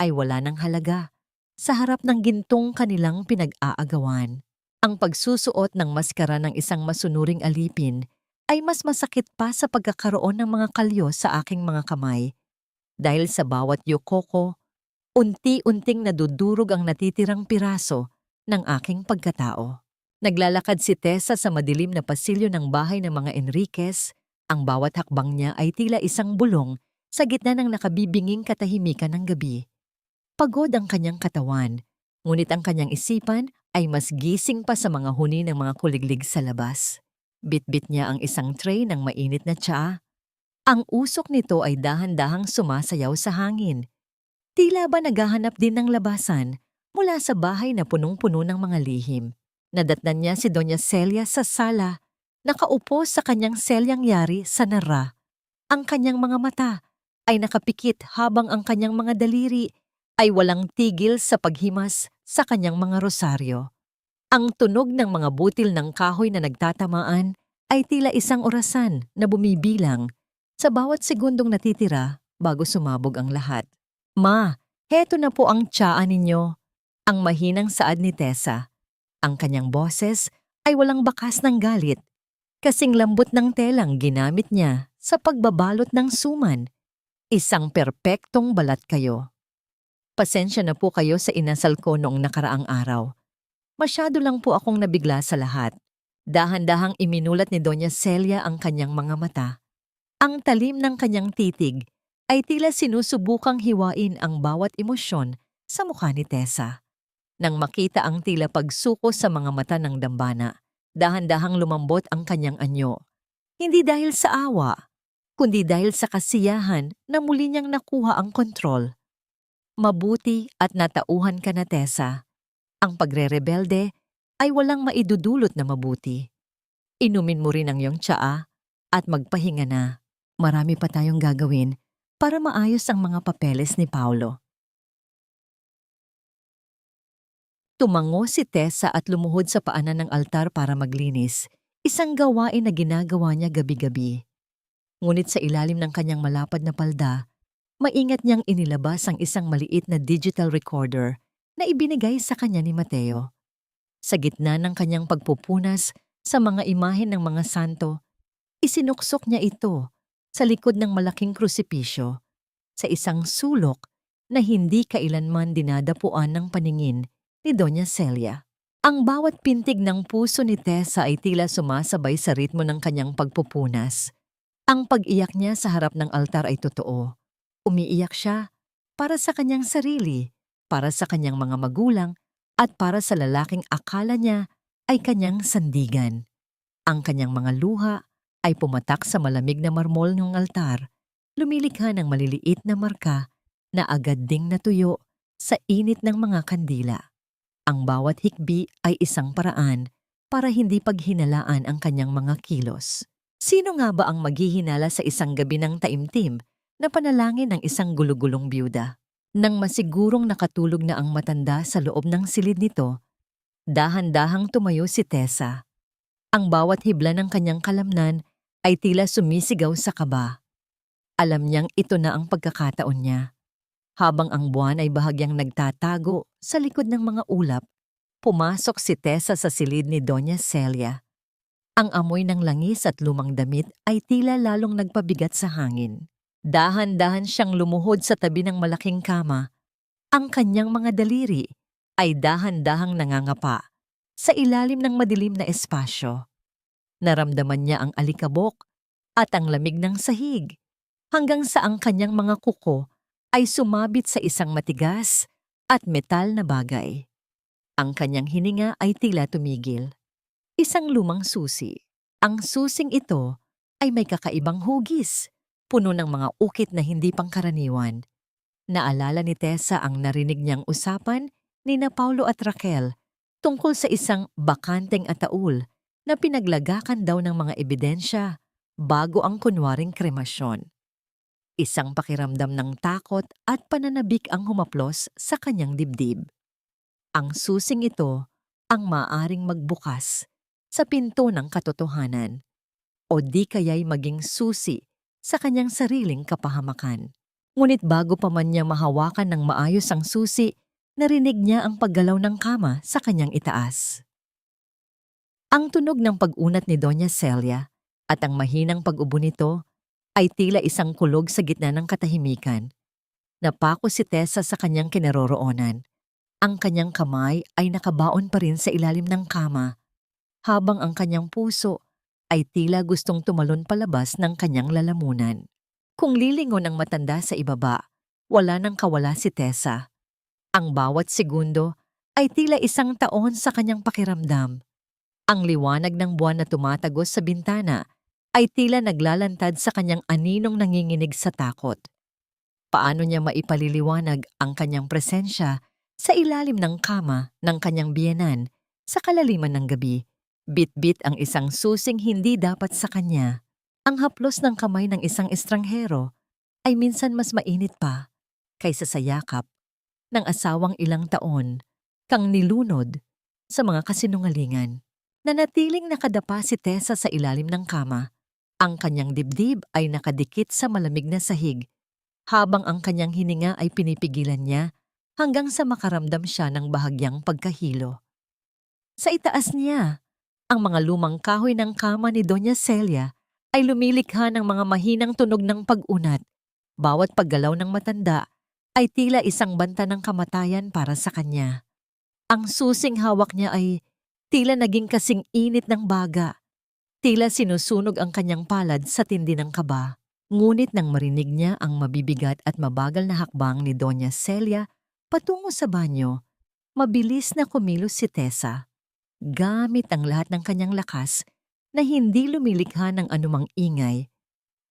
ay wala ng halaga sa harap ng gintong kanilang pinag-aagawan. Ang pagsusuot ng maskara ng isang masunuring alipin ay mas masakit pa sa pagkakaroon ng mga kalyo sa aking mga kamay. Dahil sa bawat yokoko, unti-unting nadudurog ang natitirang piraso ng aking pagkatao. Naglalakad si Tessa sa madilim na pasilyo ng bahay ng mga Enriquez. Ang bawat hakbang niya ay tila isang bulong sa gitna ng nakabibinging katahimikan ng gabi. Pagod ang kanyang katawan, ngunit ang kanyang isipan ay mas gising pa sa mga huni ng mga kuliglig sa labas. Bitbit niya ang isang tray ng mainit na tsaa. Ang usok nito ay dahan-dahang sumasayaw sa hangin. Tila ba naghahanap din ng labasan mula sa bahay na punong-puno ng mga lihim. Nadatnan niya si Doña Celia sa sala, nakaupo sa kanyang selyang yari sa nara. Ang kanyang mga mata ay nakapikit habang ang kanyang mga daliri ay walang tigil sa paghimas sa kanyang mga rosaryo. Ang tunog ng mga butil ng kahoy na nagtatamaan ay tila isang orasan na bumibilang sa bawat segundong natitira bago sumabog ang lahat. Ma, Heto na po ang tiyaan ninyo, ang mahinang saad ni Tessa. Ang kanyang boses ay walang bakas ng galit. Kasing lambot ng telang ginamit niya sa pagbabalot ng suman. Isang perpektong balat kayo. Pasensya na po kayo sa inasal ko noong nakaraang araw. Masyado lang po akong nabigla sa lahat. Dahan-dahang iminulat ni Doña Celia ang kanyang mga mata. Ang talim ng kanyang titig ay tila sinusubukang hiwain ang bawat emosyon sa mukha ni Tessa. Nang makita ang tila pagsuko sa mga mata ng dambana, dahan-dahang lumambot ang kanyang anyo. Hindi dahil sa awa, kundi dahil sa kasiyahan na muli niyang nakuha ang kontrol. Mabuti at natauhan ka na, Tessa. Ang pagre-rebelde ay walang maidudulot na mabuti. Inumin mo rin ang iyong tsaa at magpahinga na. Marami pa tayong gagawin para maayos ang mga papeles ni Paulo. Tumango si Tessa at lumuhod sa paanan ng altar para maglinis, isang gawain na ginagawa niya gabi-gabi. Ngunit sa ilalim ng kanyang malapad na palda, maingat niyang inilabas ang isang maliit na digital recorder na ibinigay sa kanya ni Mateo. Sa gitna ng kanyang pagpupunas sa mga imahen ng mga santo, isinuksok niya ito sa likod ng malaking krusipisyo, sa isang sulok na hindi kailanman dinadapuan ng paningin ni Doña Celia. Ang bawat pintig ng puso ni Tessa ay tila sumasabay sa ritmo ng kanyang pagpupunas. Ang pag-iyak niya sa harap ng altar ay totoo. Umiiyak siya para sa kanyang sarili, para sa kanyang mga magulang, at para sa lalaking akala niya ay kanyang sandigan. Ang kanyang mga luha ay pumatak sa malamig na marmol ng altar, lumilikha ng maliliit na marka na agad ding natuyo sa init ng mga kandila. Ang bawat hikbi ay isang paraan para hindi paghinalaan ang kanyang mga kilos. Sino nga ba ang maghihinala sa isang gabi ng taimtim na panalangin ng isang gulugulong byuda? Nang masigurong nakatulog na ang matanda sa loob ng silid nito, dahan-dahang tumayo si Tessa. Ang bawat hibla ng kanyang kalamnan ay tila sumisigaw sa kaba. Alam niyang ito na ang pagkakataon niya. Habang ang buwan ay bahagyang nagtatago sa likod ng mga ulap, pumasok si Tessa sa silid ni Doña Celia. Ang amoy ng langis at lumang damit ay tila lalong nagpabigat sa hangin. Dahan-dahan siyang lumuhod sa tabi ng malaking kama. Ang kanyang mga daliri ay dahan-dahang nangangapa sa ilalim ng madilim na espasyo. Naramdaman niya ang alikabok at ang lamig ng sahig, hanggang sa ang kanyang mga kuko ay sumabit sa isang matigas at metal na bagay. Ang kanyang hininga ay tila tumigil. Isang lumang susi. Ang susing ito ay may kakaibang hugis, puno ng mga ukit na hindi pangkaraniwan. Naalala ni Tessa ang narinig niyang usapan ni na Paulo at Raquel tungkol sa isang bakanteng ataul na pinaglagakan daw ng mga ebidensya bago ang kunwaring kremasyon. Isang pakiramdam ng takot at pananabik ang humaplos sa kanyang dibdib. Ang susing ito ang maaring magbukas sa pinto ng katotohanan o di kaya'y maging susi sa kanyang sariling kapahamakan. Ngunit bago pa man niya mahawakan ng maayos ang susi, narinig niya ang paggalaw ng kama sa kanyang itaas. Ang tunog ng pag-unat ni Doña Celia at ang mahinang pag-ubo nito ay tila isang kulog sa gitna ng katahimikan. Napako si Tessa sa kanyang kinaroroonan. Ang kanyang kamay ay nakabaon pa rin sa ilalim ng kama, habang ang kanyang puso ay tila gustong tumalon palabas ng kanyang lalamunan. Kung lilingon ang matanda sa ibaba, wala nang kawala si Tessa. Ang bawat segundo ay tila isang taon sa kanyang pakiramdam. Ang liwanag ng buwan na tumatagos sa bintana ay tila naglalantad sa kanyang aninong nanginginig sa takot. Paano niya maipaliliwanag ang kanyang presensya sa ilalim ng kama ng kanyang biyenan sa kalaliman ng gabi? Bit-bit ang isang susing hindi dapat sa kanya. Ang haplos ng kamay ng isang estranghero ay minsan mas mainit pa kaysa sa yakap ng asawang ilang taon kang nilunod sa mga kasinungalingan. Nanatiling nakadapa si Tessa sa ilalim ng kama. Ang kanyang dibdib ay nakadikit sa malamig na sahig habang ang kanyang hininga ay pinipigilan niya hanggang sa makaramdam siya ng bahagyang pagkahilo. Sa itaas niya, ang mga lumang kahoy ng kama ni Doña Celia ay lumilikha ng mga mahinang tunog ng pag-unat. Bawat paggalaw ng matanda ay tila isang banta ng kamatayan para sa kanya. Ang susing hawak niya ay tila naging kasing init ng baga. Tila sinusunog ang kanyang palad sa tindi ng kaba. Ngunit nang marinig niya ang mabibigat at mabagal na hakbang ni Doña Celia patungo sa banyo, mabilis na kumilos si Tessa. Gamit ang lahat ng kanyang lakas na hindi lumilikha ng anumang ingay,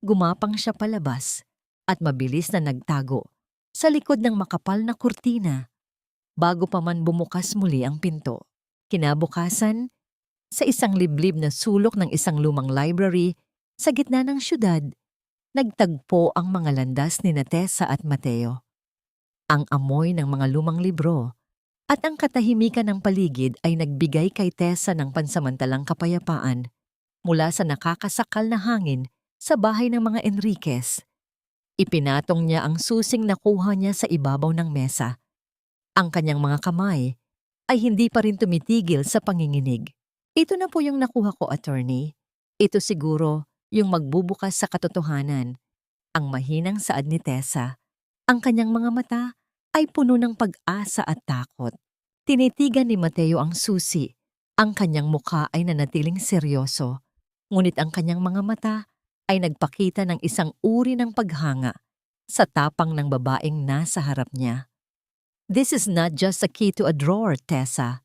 gumapang siya palabas at mabilis na nagtago sa likod ng makapal na kurtina bago pa man bumukas muli ang pinto. Kinabukasan, sa isang liblib na sulok ng isang lumang library sa gitna ng syudad, nagtagpo ang mga landas ni Tessa at Mateo. Ang amoy ng mga lumang libro at ang katahimikan ng paligid ay nagbigay kay Tessa ng pansamantalang kapayapaan mula sa nakakasakal na hangin sa bahay ng mga Enriquez. Ipinatong niya ang susing nakuha niya sa ibabaw ng mesa. Ang kanyang mga kamay ay hindi pa rin tumitigil sa panginginig. Ito na po yung nakuha ko, attorney. Ito siguro yung magbubukas sa katotohanan. Ang mahinang saad ni Tessa. Ang kanyang mga mata ay puno ng pag-asa at takot. Tinitigan ni Mateo ang susi. Ang kanyang mukha ay nanatiling seryoso. Ngunit ang kanyang mga mata ay nagpakita ng isang uri ng paghanga sa tapang ng babaeng nasa harap niya. This is not just a key to a drawer, Tessa.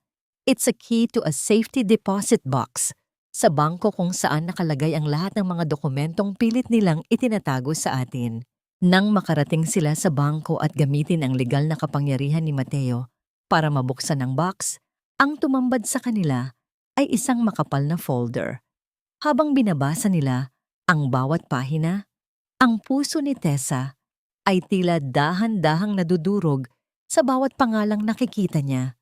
It's a key to a safety deposit box sa bangko kung saan nakalagay ang lahat ng mga dokumentong pilit nilang itinatago sa atin. Nang makarating sila sa bangko at gamitin ang legal na kapangyarihan ni Mateo para mabuksan ang box, ang tumambad sa kanila ay isang makapal na folder. Habang binabasa nila ang bawat pahina, ang puso ni Tessa ay tila dahan-dahang nadudurog sa bawat pangalang nakikita niya.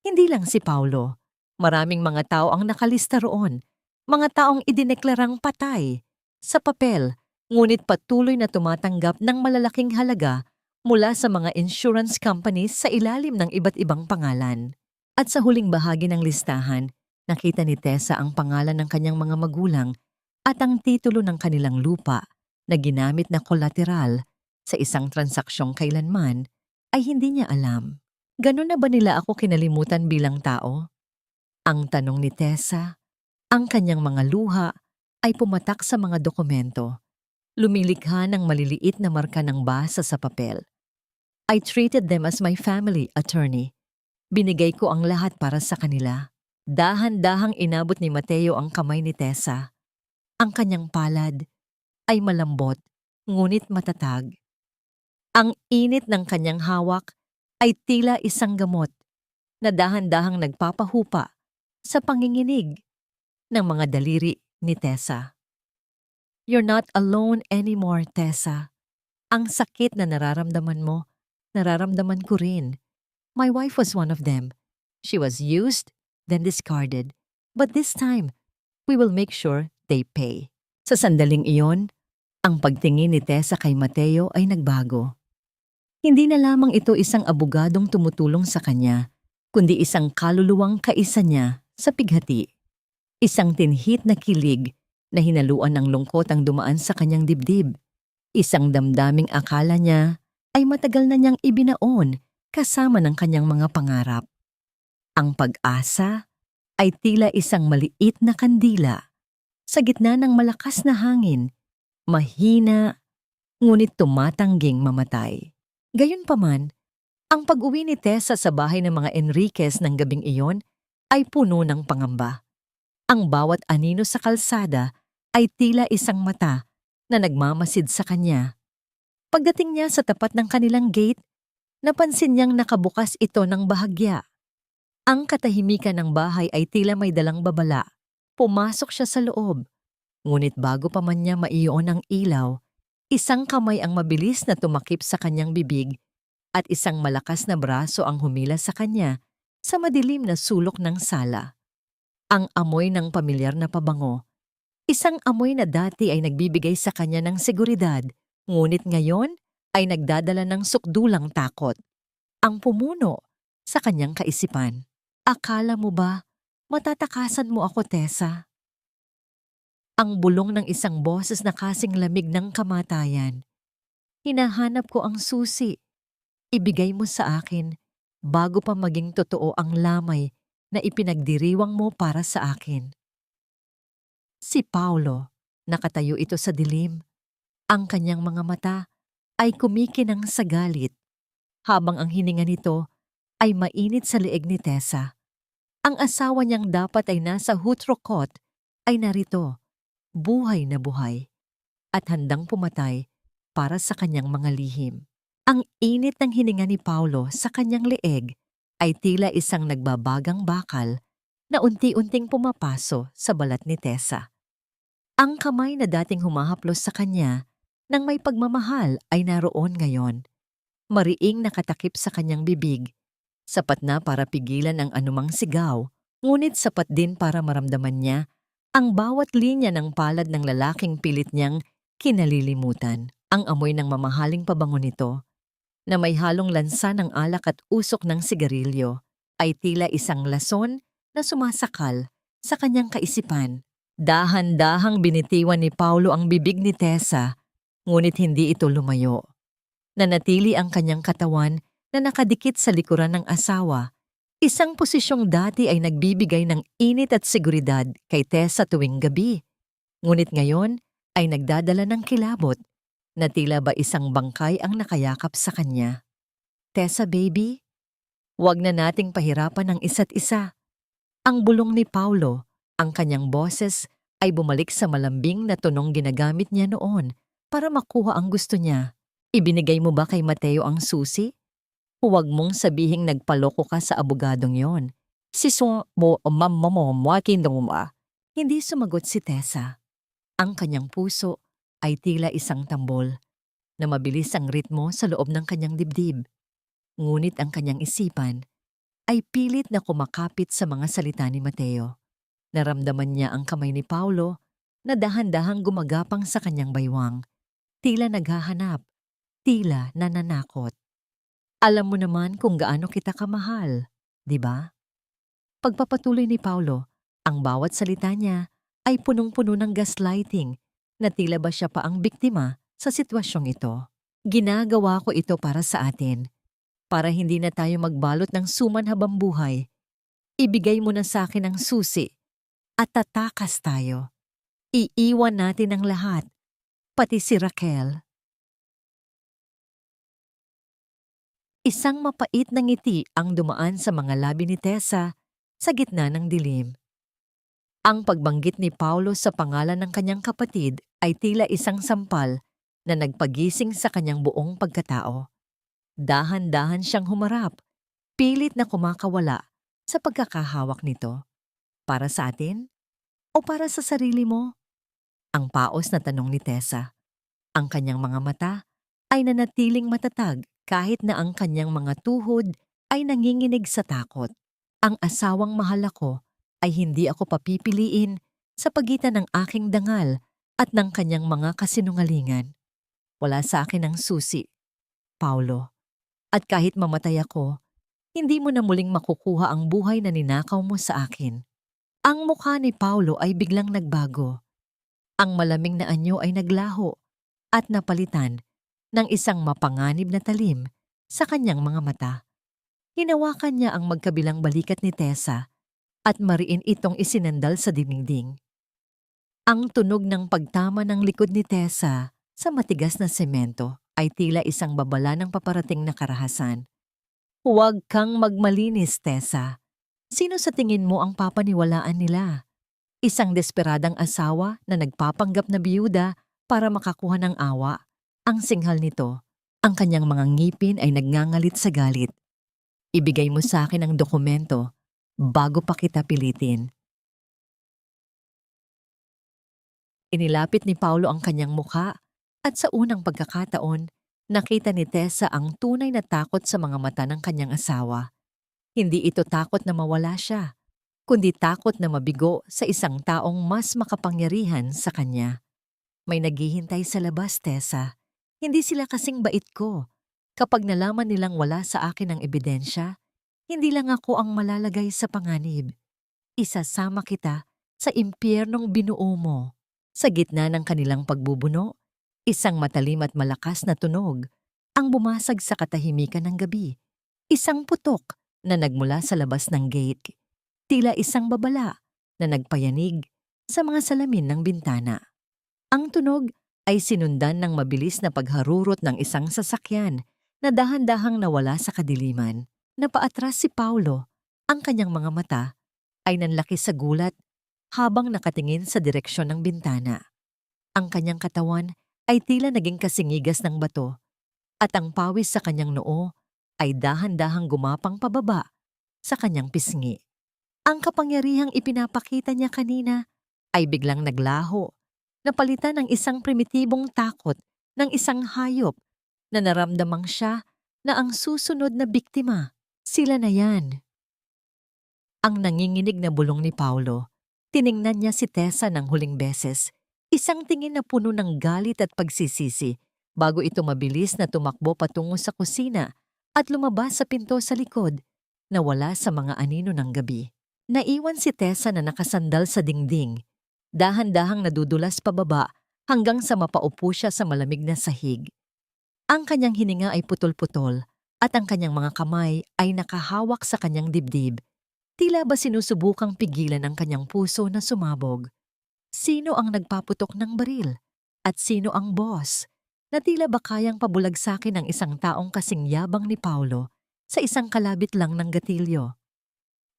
Hindi lang si Paulo. Maraming mga tao ang nakalista roon. Mga taong idineklarang patay sa papel, ngunit patuloy na tumatanggap ng malalaking halaga mula sa mga insurance companies sa ilalim ng iba't ibang pangalan. At sa huling bahagi ng listahan, nakita ni Tessa ang pangalan ng kanyang mga magulang at ang titulo ng kanilang lupa na ginamit na kolateral sa isang transaksyong kailanman ay hindi niya alam. Ganon na ba nila ako kinalimutan bilang tao? Ang tanong ni Tessa. Ang kanyang mga luha ay pumatak sa mga dokumento. Lumilikha ng maliliit na marka ng basa sa papel. I treated them as my family, attorney. Binigay ko ang lahat para sa kanila. Dahan-dahang inabot ni Mateo ang kamay ni Tessa. Ang kanyang palad ay malambot, ngunit matatag. Ang init ng kanyang hawak ay tila isang gamot na dahan-dahang nagpapahupa sa panginginig ng mga daliri ni Tessa. You're not alone anymore, Tessa. Ang sakit na nararamdaman mo, nararamdaman ko rin. My wife was one of them. She was used, then discarded. But this time, we will make sure they pay. Sa sandaling iyon, ang pagtingin ni Tessa kay Mateo ay nagbago. Hindi na lamang ito isang abogadong tumutulong sa kanya, kundi isang kaluluwang kaisa niya sa pighati. Isang tinhit na kilig na hinaluan ng lungkot ang dumaan sa kanyang dibdib. Isang damdaming akala niya ay matagal na niyang ibinaon kasama ng kanyang mga pangarap. Ang pag-asa ay tila isang maliit na kandila sa gitna ng malakas na hangin, mahina, ngunit tumatangging mamatay. Gayunpaman, ang pag-uwi ni Tessa sa bahay ng mga Enriquez ng gabing iyon ay puno ng pangamba. Ang bawat anino sa kalsada ay tila isang mata na nagmamasid sa kanya. Pagdating niya sa tapat ng kanilang gate, napansin niyang nakabukas ito ng bahagya. Ang katahimikan ng bahay ay tila may dalang babala. Pumasok siya sa loob. Ngunit bago pa man niya maiyon ang ilaw, isang kamay ang mabilis na tumakip sa kanyang bibig at isang malakas na braso ang humila sa kanya sa madilim na sulok ng sala. Ang amoy ng pamilyar na pabango. Isang amoy na dati ay nagbibigay sa kanya ng seguridad, ngunit ngayon ay nagdadala ng sukdulang takot. Ang pumuno sa kanyang kaisipan. Akala mo ba matatakasan mo ako, Tessa? Ang bulong ng isang boses na kasing lamig ng kamatayan. Hinahanap ko ang susi. Ibigay mo sa akin bago pa maging totoo ang lamay na ipinagdiriwang mo para sa akin. Si Paulo, nakatayo ito sa dilim. Ang kanyang mga mata ay kumikinang sa galit, habang ang hininga nito ay mainit sa leeg ni Tessa. Ang asawa niyang dapat ay nasa hutrokot ay narito, buhay na buhay, at handang pumatay para sa kanyang mga lihim. Ang init ng hininga ni Paulo sa kanyang leeg ay tila isang nagbabagang bakal na unti-unting pumapaso sa balat ni Tessa. Ang kamay na dating humahaplos sa kanya nang may pagmamahal ay naroon ngayon. Mariing nakatakip sa kanyang bibig, sapat na para pigilan ang anumang sigaw, ngunit sapat din para maramdaman niya ang bawat linya ng palad ng lalaking pilit niyang kinalilimutan. Ang amoy ng mamahaling pabango nito, na may halong lansa ng alak at usok ng sigarilyo, ay tila isang lason na sumasakal sa kanyang kaisipan. Dahan-dahang binitiwan ni Paulo ang bibig ni Tessa, ngunit hindi ito lumayo. Nanatili ang kanyang katawan na nakadikit sa likuran ng asawa, isang posisyong dati ay nagbibigay ng init at seguridad kay Tessa tuwing gabi. Ngunit ngayon ay nagdadala ng kilabot na tila ba isang bangkay ang nakayakap sa kanya. Tessa baby, huwag na nating pahirapan ang isa't isa. Ang bulong ni Paulo, ang kanyang boses ay bumalik sa malambing na tonong ginagamit niya noon para makuha ang gusto niya. Ibinigay mo ba kay Mateo ang susi? Huwag mong sabihing nagpaloko ka sa abogadong yon. Hindi sumagot si Tessa. Ang kanyang puso ay tila isang tambol na mabilis ang ritmo sa loob ng kanyang dibdib. Ngunit ang kanyang isipan ay pilit na kumakapit sa mga salita ni Mateo. Naramdaman niya ang kamay ni Paulo na dahan-dahang gumagapang sa kanyang baywang. Tila naghahanap, tila nananakot. Alam mo naman kung gaano kita kamahal, di ba? Pagpapatuloy ni Paulo, ang bawat salita niya ay punong-puno ng gaslighting na tila ba siya pa ang biktima sa sitwasyong ito. Ginagawa ko ito para sa atin, para hindi na tayo magbalot ng suman habang buhay. Ibigay mo na sa akin ang susi at tatakas tayo. Iiwan natin ang lahat, pati si Raquel. Isang mapait na ngiti ang dumaan sa mga labi ni Tessa sa gitna ng dilim. Ang pagbanggit ni Paulo sa pangalan ng kanyang kapatid ay tila isang sampal na nagpagising sa kanyang buong pagkatao. Dahan-dahan siyang humarap, pilit na kumakawala sa pagkakahawak nito. Para sa atin? O para sa sarili mo? Ang paos na tanong ni Tessa. Ang kanyang mga mata ay nanatiling matatag kahit na ang kanyang mga tuhod ay nanginginig sa takot. Ang asawang mahal ako ay hindi ako papipiliin sa pagitan ng aking dangal at ng kanyang mga kasinungalingan. Wala sa akin ang susi, Paulo. At kahit mamatay ako, hindi mo na muling makukuha ang buhay na ninakaw mo sa akin. Ang mukha ni Paulo ay biglang nagbago. Ang malaming na anyo ay naglaho at napalitan ng isang mapanganib na talim sa kanyang mga mata. Hinawakan niya ang magkabilang balikat ni Tessa at mariin itong isinandal sa dingding. Ang tunog ng pagtama ng likod ni Tessa sa matigas na semento ay tila isang babala ng paparating na karahasan. Huwag kang magmalinis, Tessa. Sino sa tingin mo ang papaniwalaan nila? Isang desperadang asawa na nagpapanggap na biyuda para makakuha ng awa. Ang singhal nito, ang kanyang mga ngipin ay nagngangalit sa galit. Ibigay mo sa akin ang dokumento bago pa kita pilitin. Inilapit ni Paulo ang kanyang mukha at sa unang pagkakataon, nakita ni Tessa ang tunay na takot sa mga mata ng kanyang asawa. Hindi ito takot na mawala siya, kundi takot na mabigo sa isang taong mas makapangyarihan sa kanya. May naghihintay sa labas, Tessa. Hindi sila kasing bait ko. Kapag nalaman nilang wala sa akin ang ebidensya, hindi lang ako ang malalagay sa panganib. Isasama kita sa impyernong binuo mo. Sa gitna ng kanilang pagbubuno, isang matalim at malakas na tunog ang bumasag sa katahimikan ng gabi. Isang putok na nagmula sa labas ng gate. Tila isang babala na nagpayanig sa mga salamin ng bintana. Ang tunog ay sinundan ng mabilis na pagharurot ng isang sasakyan na dahan-dahang nawala sa kadiliman. Napaatras si Paulo, ang kanyang mga mata ay nanlaki sa gulat habang nakatingin sa direksyon ng bintana. Ang kanyang katawan ay tila naging kasingigas ng bato at ang pawis sa kanyang noo ay dahan-dahang gumapang pababa sa kanyang pisngi. Ang kapangyarihang ipinapakita niya kanina ay biglang naglaho, napalitan ng isang primitibong takot ng isang hayop na naramdamang siya na ang susunod na biktima. Sila na yan. Ang nanginginig na bulong ni Paulo, tiningnan niya si Tessa ng huling beses, isang tingin na puno ng galit at pagsisisi, bago ito mabilis na tumakbo patungo sa kusina at lumabas sa pinto sa likod na wala sa mga anino ng gabi. Naiwan si Tessa na nakasandal sa dingding, dahan-dahang nadudulas pababa hanggang sa mapaupo siya sa malamig na sahig. Ang kanyang hininga ay putol-putol at ang kanyang mga kamay ay nakahawak sa kanyang dibdib. Tila ba sinusubukang pigilan ang kanyang puso na sumabog? Sino ang nagpaputok ng baril? At sino ang boss? Na tila ba kayang pabulagsakin ng isang taong kasing yabang ni Paulo sa isang kalabit lang ng gatilyo?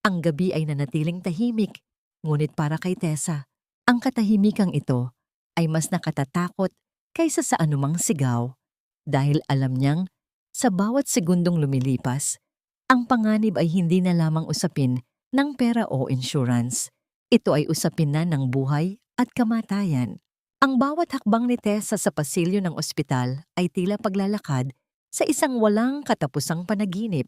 Ang gabi ay nanatiling tahimik, ngunit para kay Tessa, ang katahimikang ito ay mas nakatatakot kaysa sa anumang sigaw dahil alam niyang sa bawat segundong lumilipas, ang panganib ay hindi na lamang usapin ng pera o insurance. Ito ay usapin na ng buhay at kamatayan. Ang bawat hakbang ni Tessa sa pasilyo ng ospital ay tila paglalakad sa isang walang katapusang panaginip,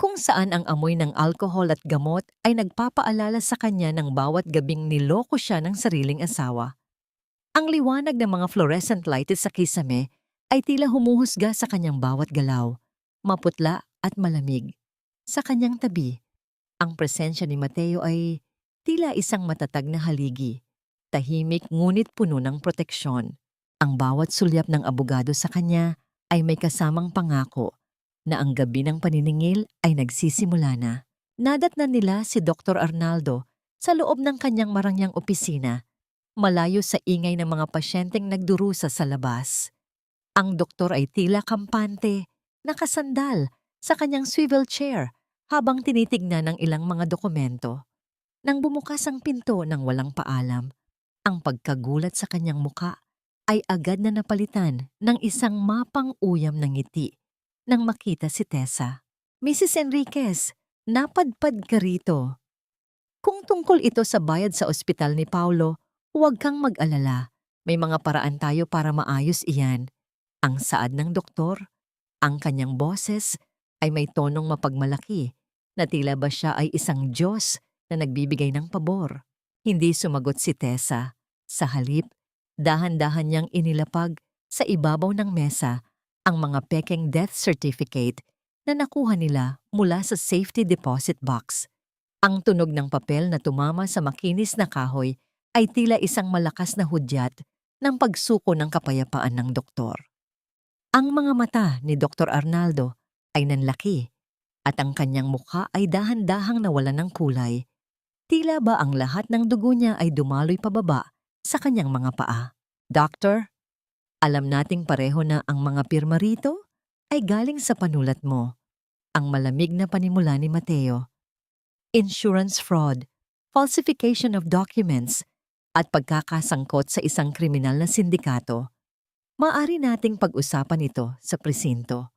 kung saan ang amoy ng alkohol at gamot ay nagpapaalala sa kanya ng bawat gabing niloko siya ng sariling asawa. Ang liwanag ng mga fluorescent lights sa kisame ay tila humuhusga sa kanyang bawat galaw, maputla at malamig. Sa kanyang tabi, ang presensya ni Mateo ay tila isang matatag na haligi, tahimik ngunit puno ng proteksyon. Ang bawat sulyap ng abogado sa kanya ay may kasamang pangako na ang gabi ng paniningil ay nagsisimula na. Nadatnan nila si Dr. Arnaldo sa loob ng kanyang marangyang opisina, malayo sa ingay ng mga pasyenteng nagdurusa sa labas. Ang doktor ay tila kampante, nakasandal sa kanyang swivel chair habang tinitignan ng ilang mga dokumento. Nang bumukas ang pinto ng walang paalam, ang pagkagulat sa kanyang muka ay agad na napalitan ng isang mapang-uyam na ngiti nang makita si Tessa. Mrs. Enriquez, napadpad ka rito. Kung tungkol ito sa bayad sa ospital ni Paulo, huwag kang mag-alala. May mga paraan tayo para maayos iyan. Ang saad ng doktor, ang kanyang boses ay may tonong mapagmalaki na tila ba siya ay isang Diyos na nagbibigay ng pabor. Hindi sumagot si Tessa. Sa halip, dahan-dahan niyang inilapag sa ibabaw ng mesa ang mga pekeng death certificate na nakuha nila mula sa safety deposit box. Ang tunog ng papel na tumama sa makinis na kahoy ay tila isang malakas na hudyat ng pagsuko ng kapayapaan ng doktor. Ang mga mata ni Dr. Arnaldo ay nanlaki at ang kanyang mukha ay dahan-dahang nawalan ng kulay. Tila ba ang lahat ng dugo niya ay dumaloy pababa sa kanyang mga paa. Doctor, alam nating pareho na ang mga pirma rito ay galing sa panulat mo. Ang malamig na panimula ni Mateo. Insurance fraud, falsification of documents, at pagkakasangkot sa isang kriminal na sindikato. Maaari nating pag-usapan ito sa presinto.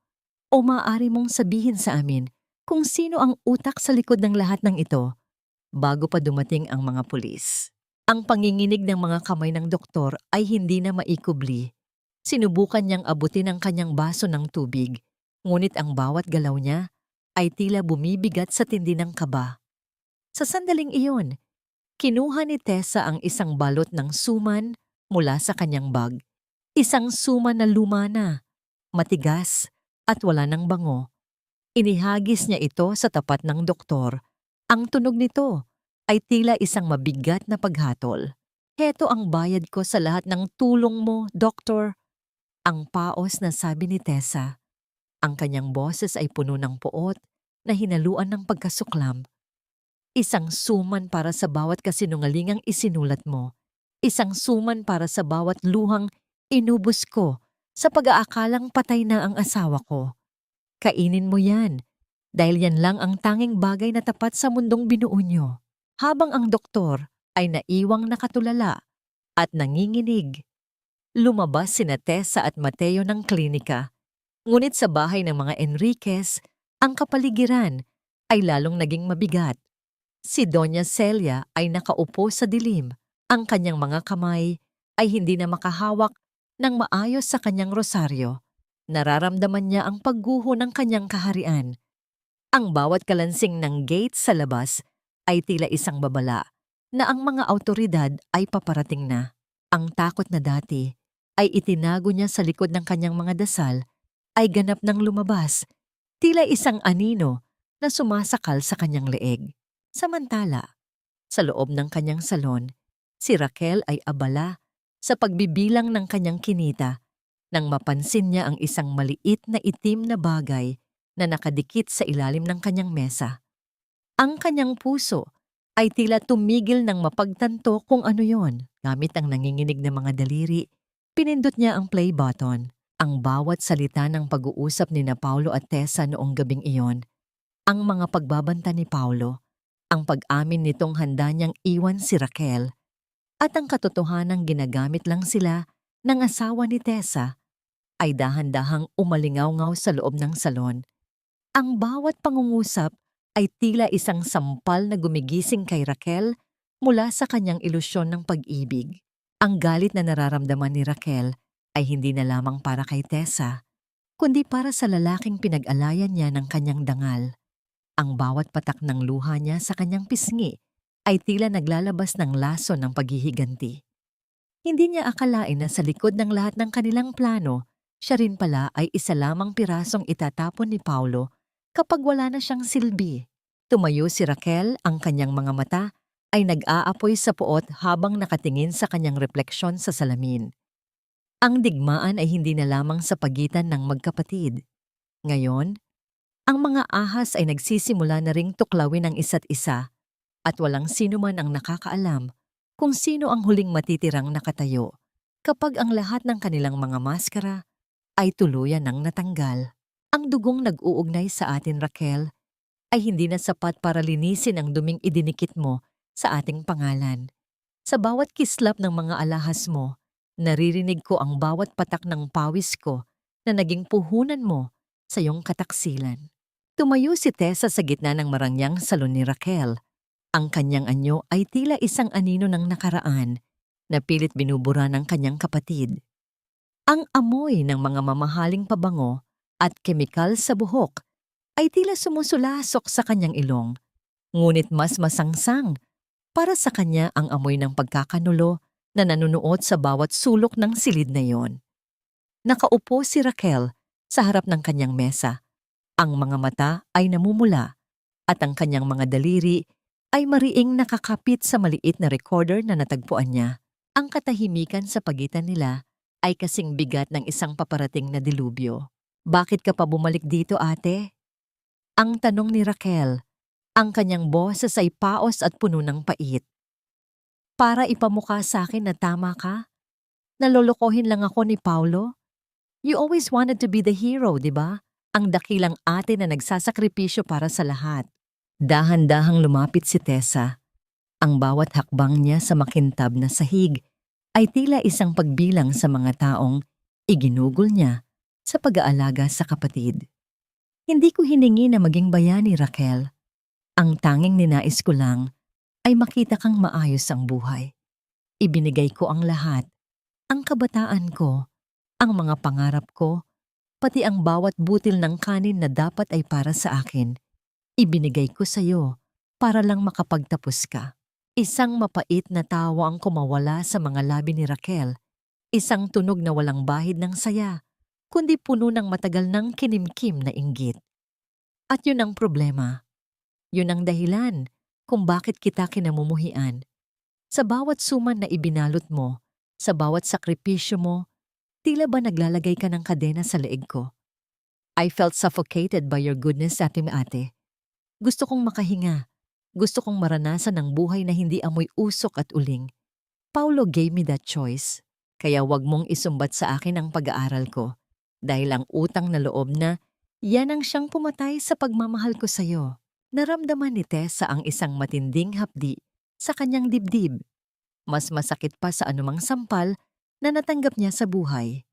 O maaari mong sabihin sa amin kung sino ang utak sa likod ng lahat ng ito bago pa dumating ang mga pulis. Ang panginginig ng mga kamay ng doktor ay hindi na maikubli. Sinubukan niyang abutin ang kanyang baso ng tubig, ngunit ang bawat galaw niya ay tila bumibigat sa tindi ng kaba. Sa sandaling iyon, kinuha ni Tessa ang isang balot ng suman mula sa kanyang bag. Isang suma na luma na, matigas at wala ng bango. Inihagis niya ito sa tapat ng doktor. Ang tunog nito ay tila isang mabigat na paghatol. Heto ang bayad ko sa lahat ng tulong mo, doktor. Ang paos na sabi ni Tessa. Ang kanyang boses ay puno ng poot na hinaluan ng pagkasuklam. Isang suman para sa bawat kasinungalingang isinulat mo. Isang suman para sa bawat luhang inubos ko sa pag-aakalang patay na ang asawa ko. Kainin mo yan, dahil yan lang ang tanging bagay na tapat sa mundong binuo nyo. Habang ang doktor ay naiwang nakatulala at nanginginig, lumabas sina Tessa at Mateo ng klinika. Ngunit sa bahay ng mga Enriquez, ang kapaligiran ay lalong naging mabigat. Si Doña Celia ay nakaupo sa dilim. Ang kanyang mga kamay ay hindi na makahawak ng maayos sa kanyang rosaryo. Nararamdaman niya ang pagguho ng kanyang kaharian. Ang bawat kalansing ng gate sa labas ay tila isang babala na ang mga awtoridad ay paparating na. Ang takot na dati ay itinago niya sa likod ng kanyang mga dasal ay ganap ng lumabas, tila isang anino na sumasakal sa kanyang leeg. Samantala, sa loob ng kanyang salon, si Raquel ay abala sa pagbibilang ng kanyang kinita nang mapansin niya ang isang maliit na itim na bagay na nakadikit sa ilalim ng kanyang mesa. Ang kanyang puso ay tila tumigil ng mapagtanto kung ano yon. Gamit ang nanginginig na mga daliri, pinindot niya ang play button. Ang bawat salita ng pag-uusap ni na Paulo at Tessa noong gabing iyon, ang mga pagbabanta ni Paulo, ang pag-amin nitong handa niyang iwan si Raquel, at ang katotohanang ginagamit lang sila ng asawa ni Tessa, ay dahan-dahang umalingaw-ngaw sa loob ng salon. Ang bawat pangungusap ay tila isang sampal na gumigising kay Raquel mula sa kanyang ilusyon ng pag-ibig. Ang galit na nararamdaman ni Raquel ay hindi na lamang para kay Tessa, kundi para sa lalaking pinag-alayan niya ng kanyang dangal. Ang bawat patak ng luha niya sa kanyang pisngi ay tila naglalabas ng laso ng paghihiganti. Hindi niya akalain na sa likod ng lahat ng kanilang plano, siya rin pala ay isa lamang pirasong itatapon ni Paulo kapag wala na siyang silbi. Tumayo si Raquel, ang kanyang mga mata ay nag-aapoy sa puot habang nakatingin sa kanyang refleksyon sa salamin. Ang digmaan ay hindi na lamang sa pagitan ng magkapatid. Ngayon, ang mga ahas ay nagsisimula na ring tuklawin ang isa't isa at walang sino man ang nakakaalam kung sino ang huling matitirang nakatayo kapag ang lahat ng kanilang mga maskara ay tuluyan ng natanggal. Ang dugong nag-uugnay sa atin, Raquel, ay hindi na sapat para linisin ang duming idinikit mo sa ating pangalan. Sa bawat kislap ng mga alahas mo, naririnig ko ang bawat patak ng pawis ko na naging puhunan mo sa iyong kataksilan. Tumayo si Tessa sa gitna ng marangyang salon ni Raquel. Ang kanyang anyo ay tila isang anino ng nakaraan na pilit binubura ng kanyang kapatid. Ang amoy ng mga mamahaling pabango at kemikal sa buhok ay tila sumusulasok sa kanyang ilong, ngunit mas masangsang para sa kanya ang amoy ng pagkakanulo na nanunuot sa bawat sulok ng silid na iyon. Nakaupo si Raquel sa harap ng kanyang mesa. Ang mga mata ay namumula at ang kanyang mga daliri ay mariing nakakapit sa maliit na recorder na natagpuan niya. Ang katahimikan sa pagitan nila ay kasing bigat ng isang paparating na dilubyo. Bakit ka pa bumalik dito, ate? Ang tanong ni Raquel. Ang kanyang boses ay paos at puno ng pait. Para ipamukha sa akin na tama ka? Nalolokohin lang ako ni Paulo? You always wanted to be the hero, di ba? Ang dakilang ate na nagsasakripisyo para sa lahat. Dahan-dahang lumapit si Tessa. Ang bawat hakbang niya sa makintab na sahig ay tila isang pagbilang sa mga taong iginugol niya sa pag-aalaga sa kapatid. Hindi ko hiningi na maging bayani, Raquel. Ang tanging ninais ko lang ay makita kang maayos ang buhay. Ibinigay ko ang lahat, ang kabataan ko, ang mga pangarap ko, pati ang bawat butil ng kanin na dapat ay para sa akin. Ibinigay ko sa iyo para lang makapagtapos ka. Isang mapait na tawa ang kumawala sa mga labi ni Raquel. Isang tunog na walang bahid ng saya, kundi puno ng matagal ng kinimkim na inggit. At yun ang problema. Yun ang dahilan kung bakit kita kinamumuhian. Sa bawat suman na ibinalot mo, sa bawat sakripisyo mo, tila ba naglalagay ka ng kadena sa leeg ko? I felt suffocated by your goodness, ate. Gusto kong makahinga. Gusto kong maranasan ng buhay na hindi amoy usok at uling. Paulo gave me that choice. Kaya wag mong isumbat sa akin ang pag-aaral ko. Dahil ang utang na loob na, yan ang siyang pumatay sa pagmamahal ko sa'yo. Naramdaman ni Tessa ang isang matinding hapdi sa kanyang dibdib. Mas masakit pa sa anumang sampal na natanggap niya sa buhay.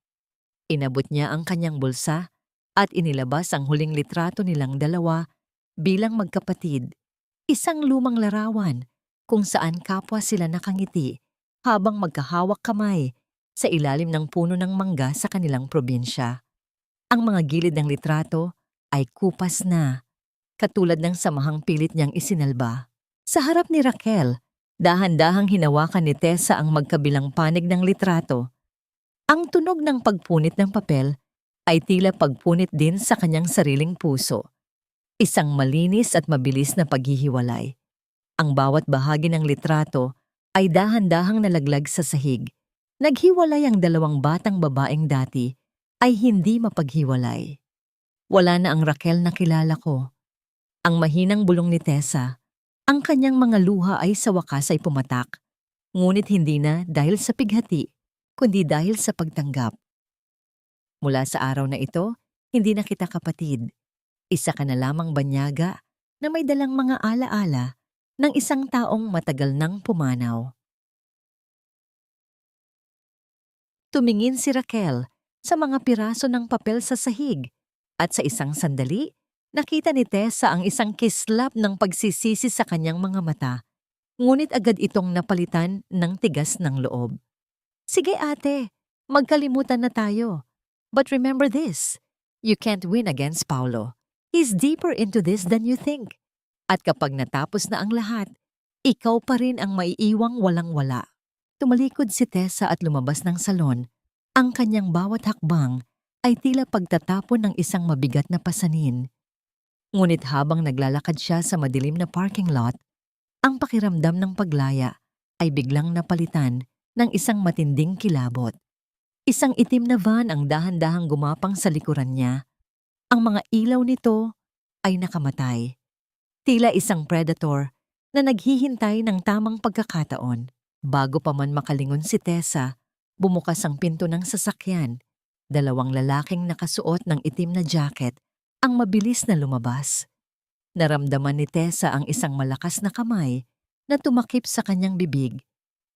Inabot niya ang kanyang bulsa at inilabas ang huling litrato nilang dalawa bilang magkapatid. Isang lumang larawan kung saan kapwa sila nakangiti habang magkahawak kamay sa ilalim ng puno ng mangga sa kanilang probinsya. Ang mga gilid ng litrato ay kupas na, katulad ng samahang pilit niyang isinalba. Sa harap ni Raquel, dahan-dahang hinawakan ni Tessa ang magkabilang panig ng litrato. Ang tunog ng pagpunit ng papel ay tila pagpunit din sa kanyang sariling puso. Isang malinis at mabilis na paghihiwalay. Ang bawat bahagi ng litrato ay dahan-dahang nalaglag sa sahig. Naghiwalay ang dalawang batang babaeng dati ay hindi mapaghiwalay. Wala na ang Raquel na kilala ko. Ang mahinang bulong ni Tessa, ang kanyang mga luha ay sa wakas ay pumatak. Ngunit hindi na dahil sa pighati, kundi dahil sa pagtanggap. Mula sa araw na ito, hindi na kita kapatid. Isa ka na lamang banyaga na may dalang mga alaala ng isang taong matagal nang pumanaw. Tumingin si Raquel sa mga piraso ng papel sa sahig at sa isang sandali, nakita ni Tessa ang isang kislap ng pagsisisi sa kanyang mga mata, ngunit agad itong napalitan ng tigas ng loob. Sige ate, magkalimutan na tayo. But remember this, you can't win against Paulo. He's deeper into this than you think. At kapag natapos na ang lahat, ikaw pa rin ang maiiwang walang-wala. Tumalikod si Tessa at lumabas ng salon. Ang kanyang bawat hakbang ay tila pagtatapon ng isang mabigat na pasanin. Ngunit habang naglalakad siya sa madilim na parking lot, ang pakiramdam ng paglaya ay biglang napalitan ng isang matinding kilabot. Isang itim na van ang dahan-dahang gumapang sa likuran niya. Ang mga ilaw nito ay nakamatay. Tila isang predator na naghihintay ng tamang pagkakataon. Bago pa man makalingon si Tessa, bumukas ang pinto ng sasakyan. Dalawang lalaking nakasuot ng itim na jacket ang mabilis na lumabas. Naramdaman ni Tessa ang isang malakas na kamay na tumakip sa kanyang bibig.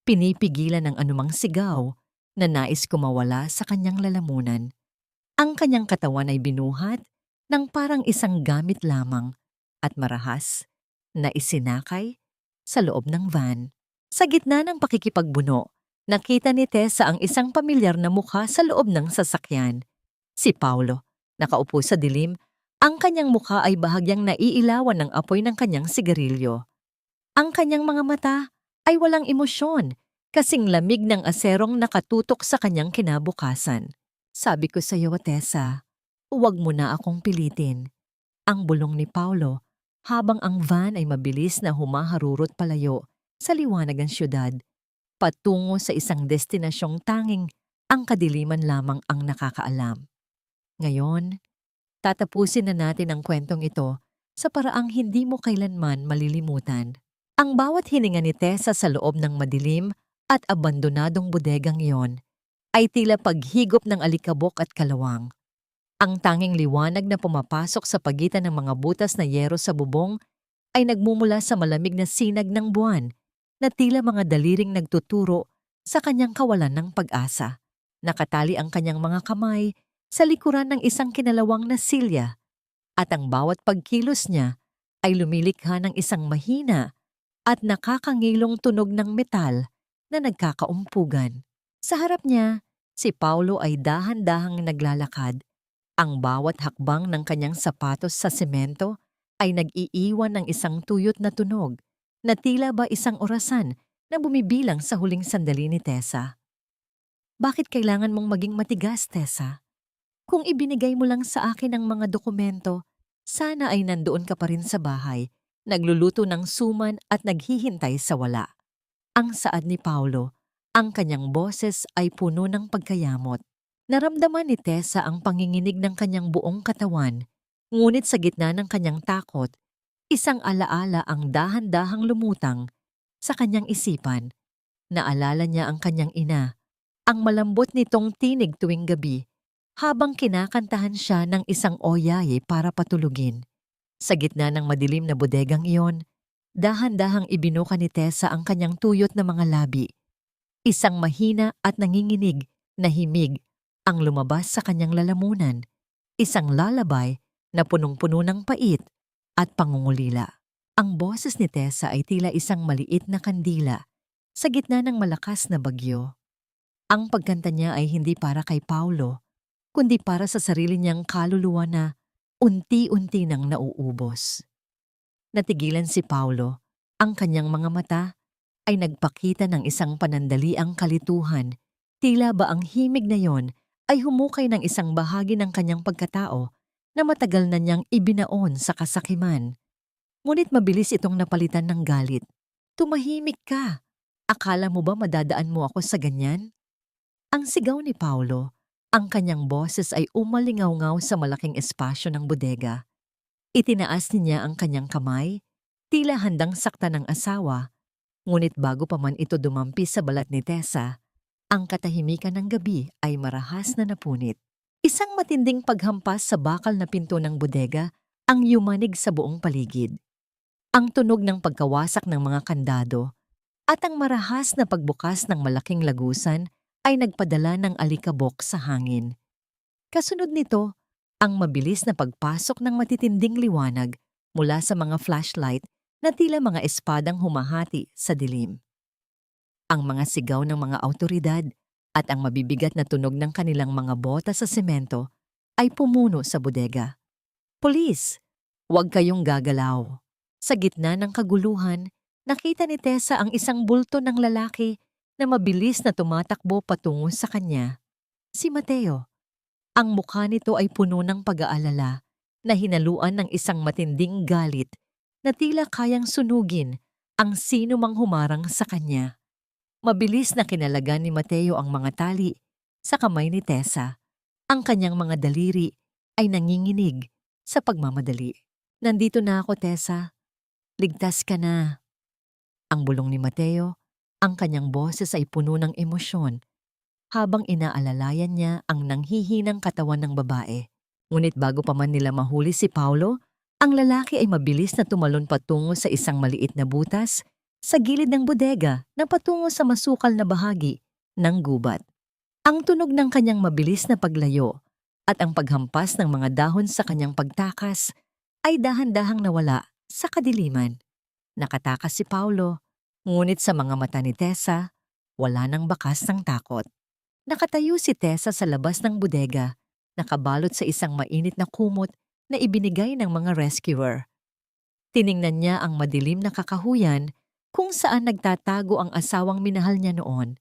Pinipigilan ng anumang sigaw na nais kumawala sa kanyang lalamunan. Ang kanyang katawan ay binuhat ng parang isang gamit lamang at marahas na isinakay sa loob ng van. Sa gitna ng pakikipagbuno, nakita ni Tessa ang isang pamilyar na mukha sa loob ng sasakyan. Si Paulo, nakaupo sa dilim, ang kanyang mukha ay bahagyang naiilawan ng apoy ng kanyang sigarilyo. Ang kanyang mga mata ay walang emosyon, kasing lamig ng aserong nakatutok sa kanyang kinabukasan. Sabi ko sa iyo, Tessa, huwag mo na akong pilitin. Ang bulong ni Paulo, habang ang van ay mabilis na humaharurot palayo sa liwanag ng syudad, patungo sa isang destinasyong tanging ang kadiliman lamang ang nakakaalam. Ngayon, tatapusin na natin ang kwentong ito sa paraang hindi mo kailanman malilimutan. Ang bawat hininga ni Tessa sa loob ng madilim at abandonadong bodegang iyon ay tila paghigop ng alikabok at kalawang. Ang tanging liwanag na pumapasok sa pagitan ng mga butas na yero sa bubong ay nagmumula sa malamig na sinag ng buwan na tila mga daliring nagtuturo sa kanyang kawalan ng pag-asa. Nakatali ang kanyang mga kamay sa likuran ng isang kinalawang na silya at ang bawat pagkilos niya ay lumilikha ng isang mahina at nakakangilong tunog ng metal na nagkakaumpugan. Sa harap niya, si Paulo ay dahan-dahang naglalakad. Ang bawat hakbang ng kanyang sapatos sa semento ay nag-iiwan ng isang tuyot na tunog na tila ba isang orasan na bumibilang sa huling sandali ni Tessa. Bakit kailangan mong maging matigas, Tessa? Kung ibinigay mo lang sa akin ang mga dokumento, sana ay nandoon ka pa rin sa bahay, nagluluto ng suman at naghihintay sa wala. Ang saad ni Paulo, ang kanyang boses ay puno ng pagkayamot. Naramdaman ni Tessa ang panginginig ng kanyang buong katawan, ngunit sa gitna ng kanyang takot, isang alaala ang dahan-dahang lumutang sa kanyang isipan. Naalala niya ang kanyang ina, ang malambot nitong tinig tuwing gabi, habang kinakantahan siya ng isang oyaye para patulugin. Sa gitna ng madilim na bodegang iyon, dahan-dahang ibinuka ni Tessa ang kanyang tuyot na mga labi. Isang mahina at nanginginig na himig ang lumabas sa kanyang lalamunan, isang lalabay na punong-puno ng pait at pangungulila. Ang boses ni Tessa ay tila isang maliit na kandila sa gitna ng malakas na bagyo. Ang pagkanta niya ay hindi para kay Paulo, kundi para sa sarili niyang kaluluwa na unti-unti nang nauubos. Natigilan si Paulo, ang kanyang mga mata ay nagpakita ng isang panandaliang kalituhan, tila ba ang himig na yon ay humukay ng isang bahagi ng kanyang pagkatao na matagal na niyang ibinaon sa kasakiman. Ngunit mabilis itong napalitan ng galit. Tumahimik ka! Akala mo ba madadaan mo ako sa ganyan? Ang sigaw ni Paulo, ang kanyang boses ay umalingaw-ngaw sa malaking espasyo ng bodega. Itinaas niya ang kanyang kamay, tila handang saktan ng asawa, ngunit bago pa man ito dumampi sa balat ni Tessa, ang katahimikan ng gabi ay marahas na napunit. Isang matinding paghampas sa bakal na pinto ng bodega ang yumanig sa buong paligid. Ang tunog ng pagkawasak ng mga kandado at ang marahas na pagbukas ng malaking lagusan ay nagpadala ng alikabok sa hangin. Kasunod nito, ang mabilis na pagpasok ng matitinding liwanag mula sa mga flashlight na tila mga espadang humahati sa dilim. Ang mga sigaw ng mga awtoridad at ang mabibigat na tunog ng kanilang mga bota sa semento ay pumuno sa bodega. "Pulis! Huwag kayong gagalaw!" Sa gitna ng kaguluhan, nakita ni Tessa ang isang bulto ng lalaki na mabilis na tumatakbo patungo sa kanya. Si Mateo. Ang mukha nito ay puno ng pag-aalala na hinaluan ng isang matinding galit na tila kayang sunugin ang sino mang humarang sa kanya. Mabilis na kinalagan ni Mateo ang mga tali sa kamay ni Tessa. Ang kanyang mga daliri ay nanginginig sa pagmamadali. "Nandito na ako, Tessa. Ligtas ka na." Ang bulong ni Mateo, ang kanyang boses ay puno ng emosyon habang inaalalayan niya ang nanghihinang katawan ng babae. Ngunit bago pa man nila mahuli si Paulo, ang lalaki ay mabilis na tumalon patungo sa isang maliit na butas sa gilid ng bodega na patungo sa masukal na bahagi ng gubat. Ang tunog ng kanyang mabilis na paglayo at ang paghampas ng mga dahon sa kanyang pagtakas ay dahan-dahang nawala sa kadiliman. Nakatakas si Paulo, ngunit sa mga mata ni Tessa, wala nang bakas ng takot. Nakatayo si Tessa sa labas ng bodega, nakabalot sa isang mainit na kumot na ibinigay ng mga rescuer. Tiningnan niya ang madilim na kakahuyan kung saan nagtatago ang asawang minahal niya noon.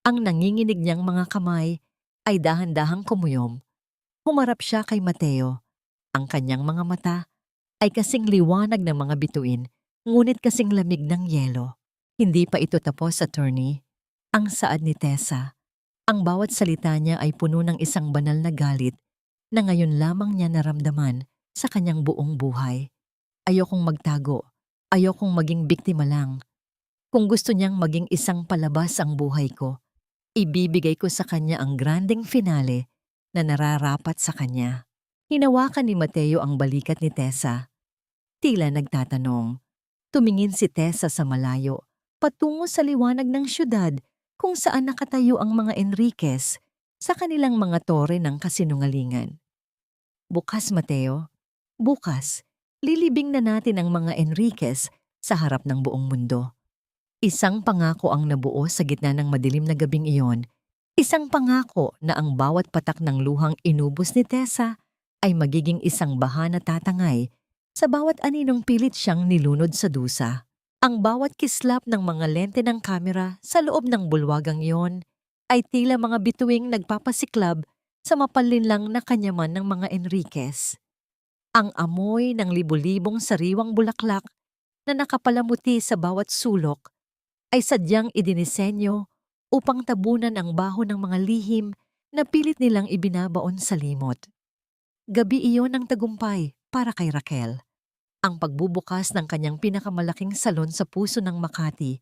Ang nanginginig niyang mga kamay ay dahan-dahang kumuyom. Humarap siya kay Mateo. Ang kanyang mga mata ay kasing liwanag ng mga bituin, ngunit kasing lamig ng yelo. Hindi pa ito tapos, attorney. Ang saad ni Tessa. Ang bawat salita niya ay puno ng isang banal na galit na ngayon lamang niya naramdaman sa kanyang buong buhay. Ayokong magtago. Ayokong maging biktima lang. Kung gusto niyang maging isang palabas ang buhay ko, ibibigay ko sa kanya ang granding finale na nararapat sa kanya. Hinawakan ni Mateo ang balikat ni Tessa. Tila nagtatanong. Tumingin si Tessa sa malayo, patungo sa liwanag ng syudad kung saan nakatayo ang mga Enriquez sa kanilang mga tore ng kasinungalingan. "Bukas, Mateo. Bukas, lilibing na natin ang mga Enriquez sa harap ng buong mundo." Isang pangako ang nabuo sa gitna ng madilim na gabing iyon. Isang pangako na ang bawat patak ng luhang inubos ni Tessa ay magiging isang baha na tatangay sa bawat aninong pilit siyang nilunod sa dusa. Ang bawat kislap ng mga lente ng kamera sa loob ng bulwagang iyon ay tila mga bituing nagpapasiklab sa mapalinlang na kanyaman ng mga Enriquez. Ang amoy ng libu-libong sariwang bulaklak na nakapalamuti sa bawat sulok ay sadyang idinisenyo upang tabunan ang baho ng mga lihim na pilit nilang ibinabaon sa limot. Gabi iyon ng tagumpay para kay Raquel. Ang pagbubukas ng kanyang pinakamalaking salon sa puso ng Makati,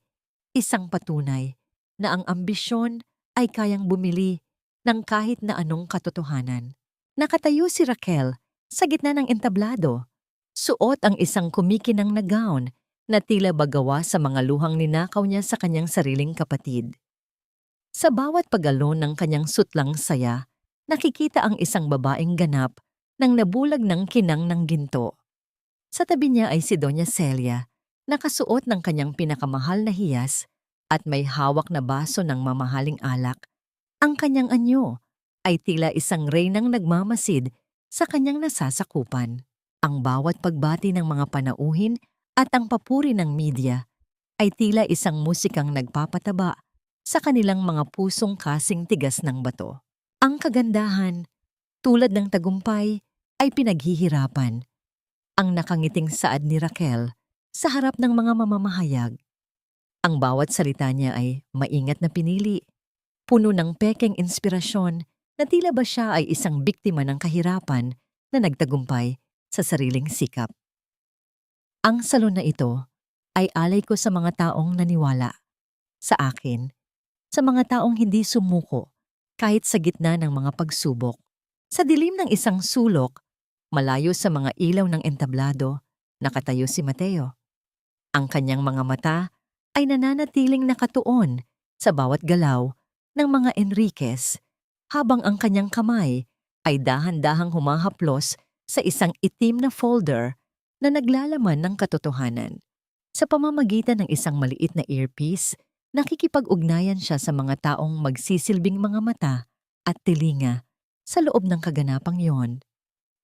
isang patunay na ang ambisyon ay kayang bumili ng kahit na anong katotohanan. Nakatayo si Raquel sa gitna ng entablado, suot ang isang kumikinang na gown na tila bagawa sa mga luhang ninakaw niya sa kanyang sariling kapatid. Sa bawat pag-alon ng kanyang sutlang saya, nakikita ang isang babaeng ganap nang nabulag ng kinang ng ginto. Sa tabi niya ay si Doña Celia, nakasuot ng kanyang pinakamahal na hiyas at may hawak na baso ng mamahaling alak. Ang kanyang anyo ay tila isang reynang nagmamasid sa kanyang nasasakupan. Ang bawat pagbati ng mga panauhin at ang papuri ng media ay tila isang musikang nagpapataba sa kanilang mga pusong kasing tigas ng bato. Ang kagandahan, tulad ng tagumpay, ay pinaghihirapan. Ang nakangiting saad ni Raquel sa harap ng mga mamamahayag. Ang bawat salita niya ay maingat na pinili, puno ng pekeng inspirasyon na tila ba siya ay isang biktima ng kahirapan na nagtagumpay sa sariling sikap. Ang salon na ito ay alay ko sa mga taong naniwala sa akin, sa mga taong hindi sumuko kahit sa gitna ng mga pagsubok. Sa dilim ng isang sulok, malayo sa mga ilaw ng entablado, nakatayo si Mateo. Ang kanyang mga mata ay nananatiling nakatuon sa bawat galaw ng mga Enriquez, habang ang kanyang kamay ay dahan-dahang humahaplos sa isang itim na folder na naglalaman ng katotohanan. Sa pamamagitan ng isang maliit na earpiece, nakikipag-ugnayan siya sa mga taong magsisilbing mga mata at tilinga sa loob ng kaganapang yon.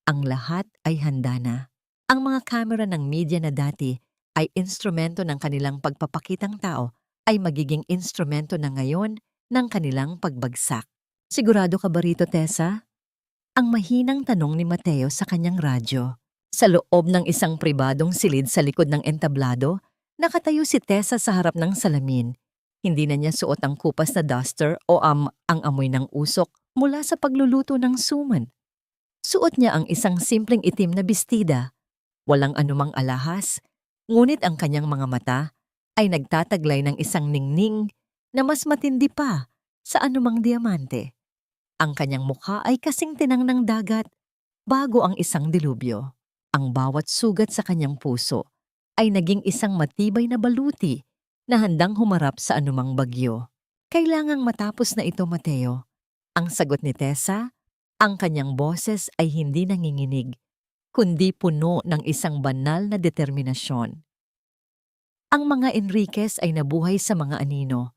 Ang lahat ay handa na. Ang mga kamera ng media na dati ay instrumento ng kanilang pagpapakitang tao ay magiging instrumento na ngayon ng kanilang pagbagsak. Sigurado ka ba rito, Tessa? Ang mahinang tanong ni Mateo sa kanyang radyo. Sa loob ng isang pribadong silid sa likod ng entablado, nakatayo si Tessa sa harap ng salamin. Hindi na niya suot ang kupas na duster o ang amoy ng usok mula sa pagluluto ng suman. Suot niya ang isang simpleng itim na bestida, walang anumang alahas, ngunit ang kanyang mga mata ay nagtataglay ng isang ningning na mas matindi pa sa anumang diamante. Ang kanyang mukha ay kasing tinang ng dagat bago ang isang dilubyo. Ang bawat sugat sa kanyang puso ay naging isang matibay na baluti na handang humarap sa anumang bagyo. Kailangang matapos na ito, Mateo. Ang sagot ni Tessa, ang kanyang boses ay hindi nanginginig, kundi puno ng isang banal na determinasyon. Ang mga Enriquez ay nabuhay sa mga anino.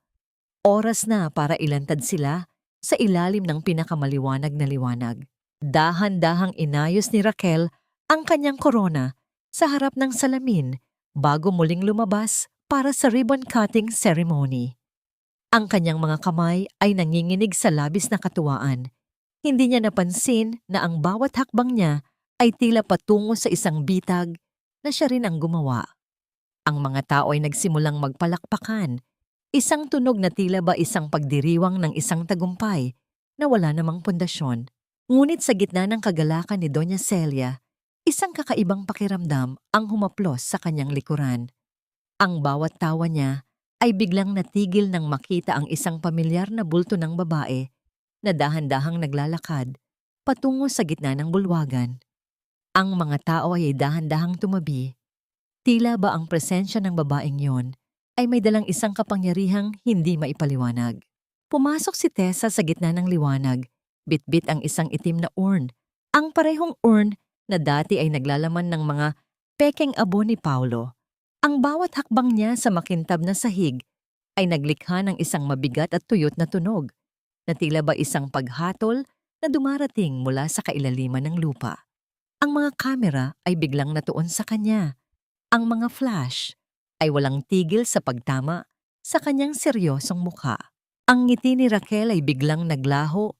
Oras na para ilantad sila sa ilalim ng pinakamaliwanag na liwanag. Dahan-dahang inayos ni Raquel ang kanyang korona sa harap ng salamin bago muling lumabas para sa ribbon-cutting ceremony. Ang kanyang mga kamay ay nanginginig sa labis na katuwaan. Hindi niya napansin na ang bawat hakbang niya ay tila patungo sa isang bitag na siya rin ang gumawa. Ang mga tao ay nagsimulang magpalakpakan, isang tunog na tila ba isang pagdiriwang ng isang tagumpay na wala namang pundasyon. Ngunit sa gitna ng kagalakan ni Doña Celia, isang kakaibang pakiramdam ang humaplos sa kanyang likuran. Ang bawat tawa niya ay biglang natigil nang makita ang isang pamilyar na bulto ng babae na dahan-dahang naglalakad patungo sa gitna ng bulwagan. Ang mga tao ay dahan-dahang tumabi. Tila ba ang presensya ng babaeng yon ay may dalang isang kapangyarihang hindi maipaliwanag. Pumasok si Tessa sa gitna ng liwanag, bitbit ang isang itim na urn, ang parehong urn na dati ay naglalaman ng mga pekeng abo ni Paulo. Ang bawat hakbang niya sa makintab na sahig ay naglikha ng isang mabigat at tuyot na tunog, na tila ba isang paghatol na dumarating mula sa kailaliman ng lupa. Ang mga kamera ay biglang natuon sa kanya. Ang mga flash ay walang tigil sa pagtama sa kanyang seryosong mukha. Ang ngiti ni Raquel ay biglang naglaho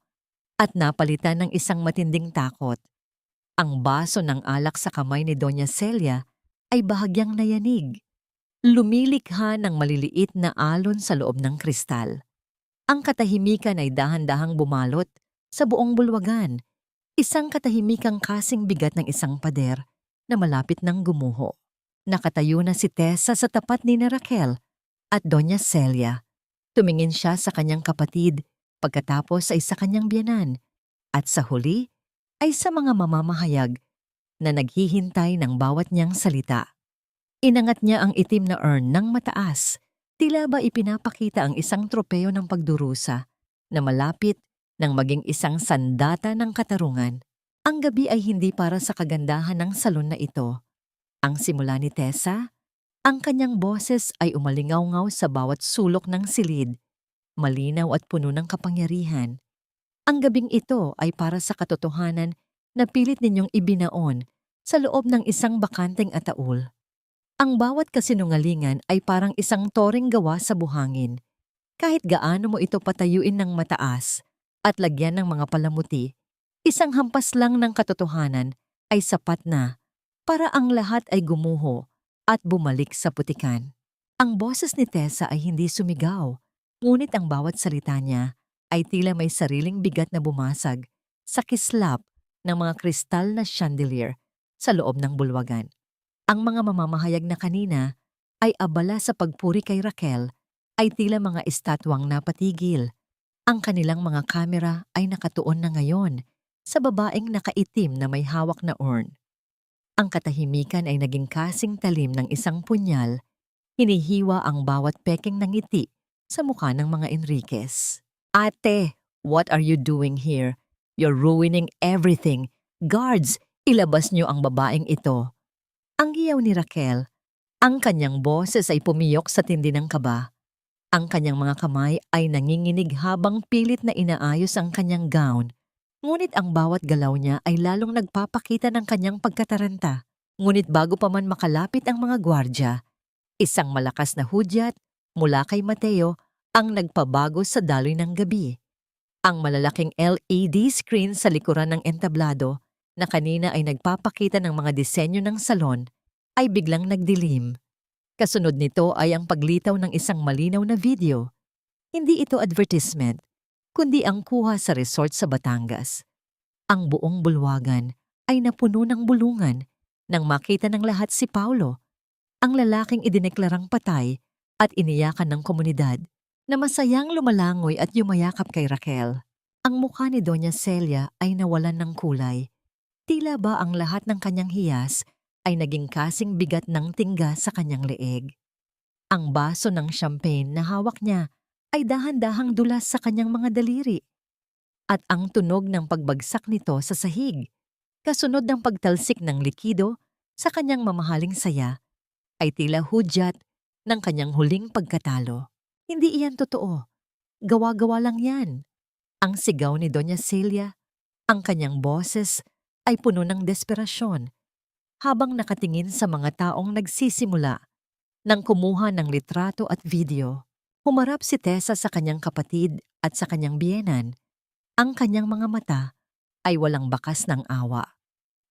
at napalitan ng isang matinding takot. Ang baso ng alak sa kamay ni Doña Celia ay bahagyang nayanig. Lumilikha ng maliliit na alon sa loob ng kristal. Ang katahimikan ay dahan-dahang bumalot sa buong bulwagan, isang katahimikang kasing bigat ng isang pader na malapit ng gumuho. Nakatayo na si Tessa sa tapat ni na Raquel at Doña Celia. Tumingin siya sa kanyang kapatid, pagkatapos ay sa kanyang biyenan, at sa huli ay sa mga mamamahayag na naghihintay ng bawat niyang salita. Inangat niya ang itim na urn ng mataas, tila ba ipinapakita ang isang tropeo ng pagdurusa na malapit nang maging isang sandata ng katarungan. Ang gabi ay hindi para sa kagandahan ng salon na ito. Ang simula ni Tessa, ang kanyang boses ay umalingaw-ngaw sa bawat sulok ng silid, malinaw at puno ng kapangyarihan. Ang gabing ito ay para sa katotohanan na pilit ninyong ibinaon sa loob ng isang bakanteng ataul. Ang bawat kasinungalingan ay parang isang toreng gawa sa buhangin. Kahit gaano mo ito patayuin ng mataas at lagyan ng mga palamuti, isang hampas lang ng katotohanan ay sapat na para ang lahat ay gumuho at bumalik sa putikan. Ang boses ni Tessa ay hindi sumigaw, ngunit ang bawat salita niya ay tila may sariling bigat na bumasag sa kislap ng mga kristal na chandelier sa loob ng bulwagan. Ang mga mamamahayag na kanina ay abala sa pagpuri kay Raquel ay tila mga estatwang napatigil. Ang kanilang mga kamera ay nakatuon na ngayon sa babaeng nakaitim na may hawak na urn. Ang katahimikan ay naging kasing talim ng isang punyal, hinihiwa ang bawat peking ng ngiti sa mukha ng mga Enriquez. Ate, what are you doing here? You're ruining everything. Guards, ilabas niyo ang babaeng ito. Ang hiyaw ni Raquel, ang kanyang boses ay pumiyok sa tindi ng kaba. Ang kanyang mga kamay ay nanginginig habang pilit na inaayos ang kanyang gown. Ngunit ang bawat galaw niya ay lalong nagpapakita ng kanyang pagkataranta. Ngunit bago pa man makalapit ang mga gwardya, isang malakas na hudyat mula kay Mateo ang nagpabago sa daloy ng gabi. Ang malalaking LED screen sa likuran ng entablado na kanina ay nagpapakita ng mga disenyo ng salon ay biglang nagdilim. Kasunod nito ay ang paglitaw ng isang malinaw na video. Hindi ito advertisement, kundi ang kuha sa resort sa Batangas. Ang buong bulwagan ay napuno ng bulungan nang makita ng lahat si Paulo, ang lalaking idineklarang patay at iniyakan ng komunidad na masayang lumalangoy at yumayakap kay Raquel. Ang mukha ni Doña Celia ay nawalan ng kulay. Tila ba ang lahat ng kanyang hiyas ay naging kasing bigat ng tingga sa kanyang leeg. Ang baso ng champagne na hawak niya ay dahan-dahang dulas sa kanyang mga daliri. At ang tunog ng pagbagsak nito sa sahig, kasunod ng pagtalsik ng likido sa kanyang mamahaling saya, ay tila hudyat ng kanyang huling pagkatalo. Hindi iyan totoo. Gawa-gawa lang yan. Ang sigaw ni Doña Celia, ang kanyang boses ay puno ng desperasyon habang nakatingin sa mga taong nagsisimula nang kumuha ng litrato at video. Humarap si Tessa sa kanyang kapatid at sa kanyang biyenan. Ang kanyang mga mata ay walang bakas ng awa.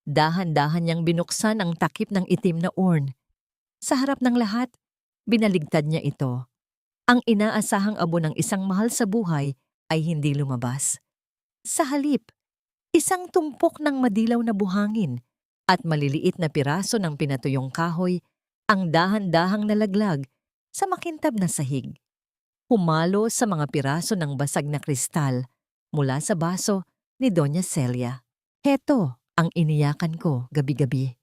Dahan-dahan niyang binuksan ang takip ng itim na urn. Sa harap ng lahat, binaligtad niya ito. Ang inaasahang abo ng isang mahal sa buhay ay hindi lumabas. Sa halip, isang tumpok ng madilaw na buhangin at maliliit na piraso ng pinatuyong kahoy ang dahan-dahang nalaglag sa makintab na sahig. Humalo sa mga piraso ng basag na kristal mula sa baso ni Doña Celia. Heto ang iniyakan ko gabi-gabi.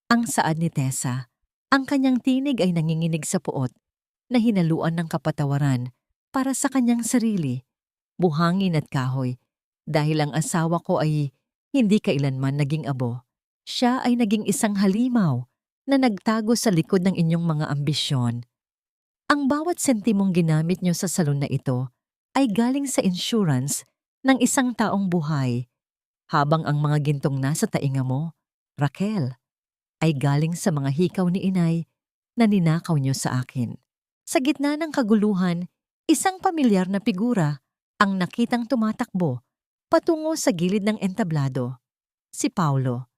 Ang saad ni Tessa, ang kanyang tinig ay nanginginig sa puot na hinaluan ng kapatawaran para sa kanyang sarili, buhangin at kahoy, dahil ang asawa ko ay hindi kailanman naging abo. Siya ay naging isang halimaw na nagtago sa likod ng inyong mga ambisyon. Ang bawat sentimong ginamit niyo sa salon na ito ay galing sa insurance ng isang taong buhay, habang ang mga gintong nasa tainga mo, Raquel, ay galing sa mga hikaw ni inay na ninakaw niyo sa akin. Sa gitna ng kaguluhan, Isang pamilyar na figura ang nakitang tumatakbo patungo sa gilid ng entablado, si Paulo,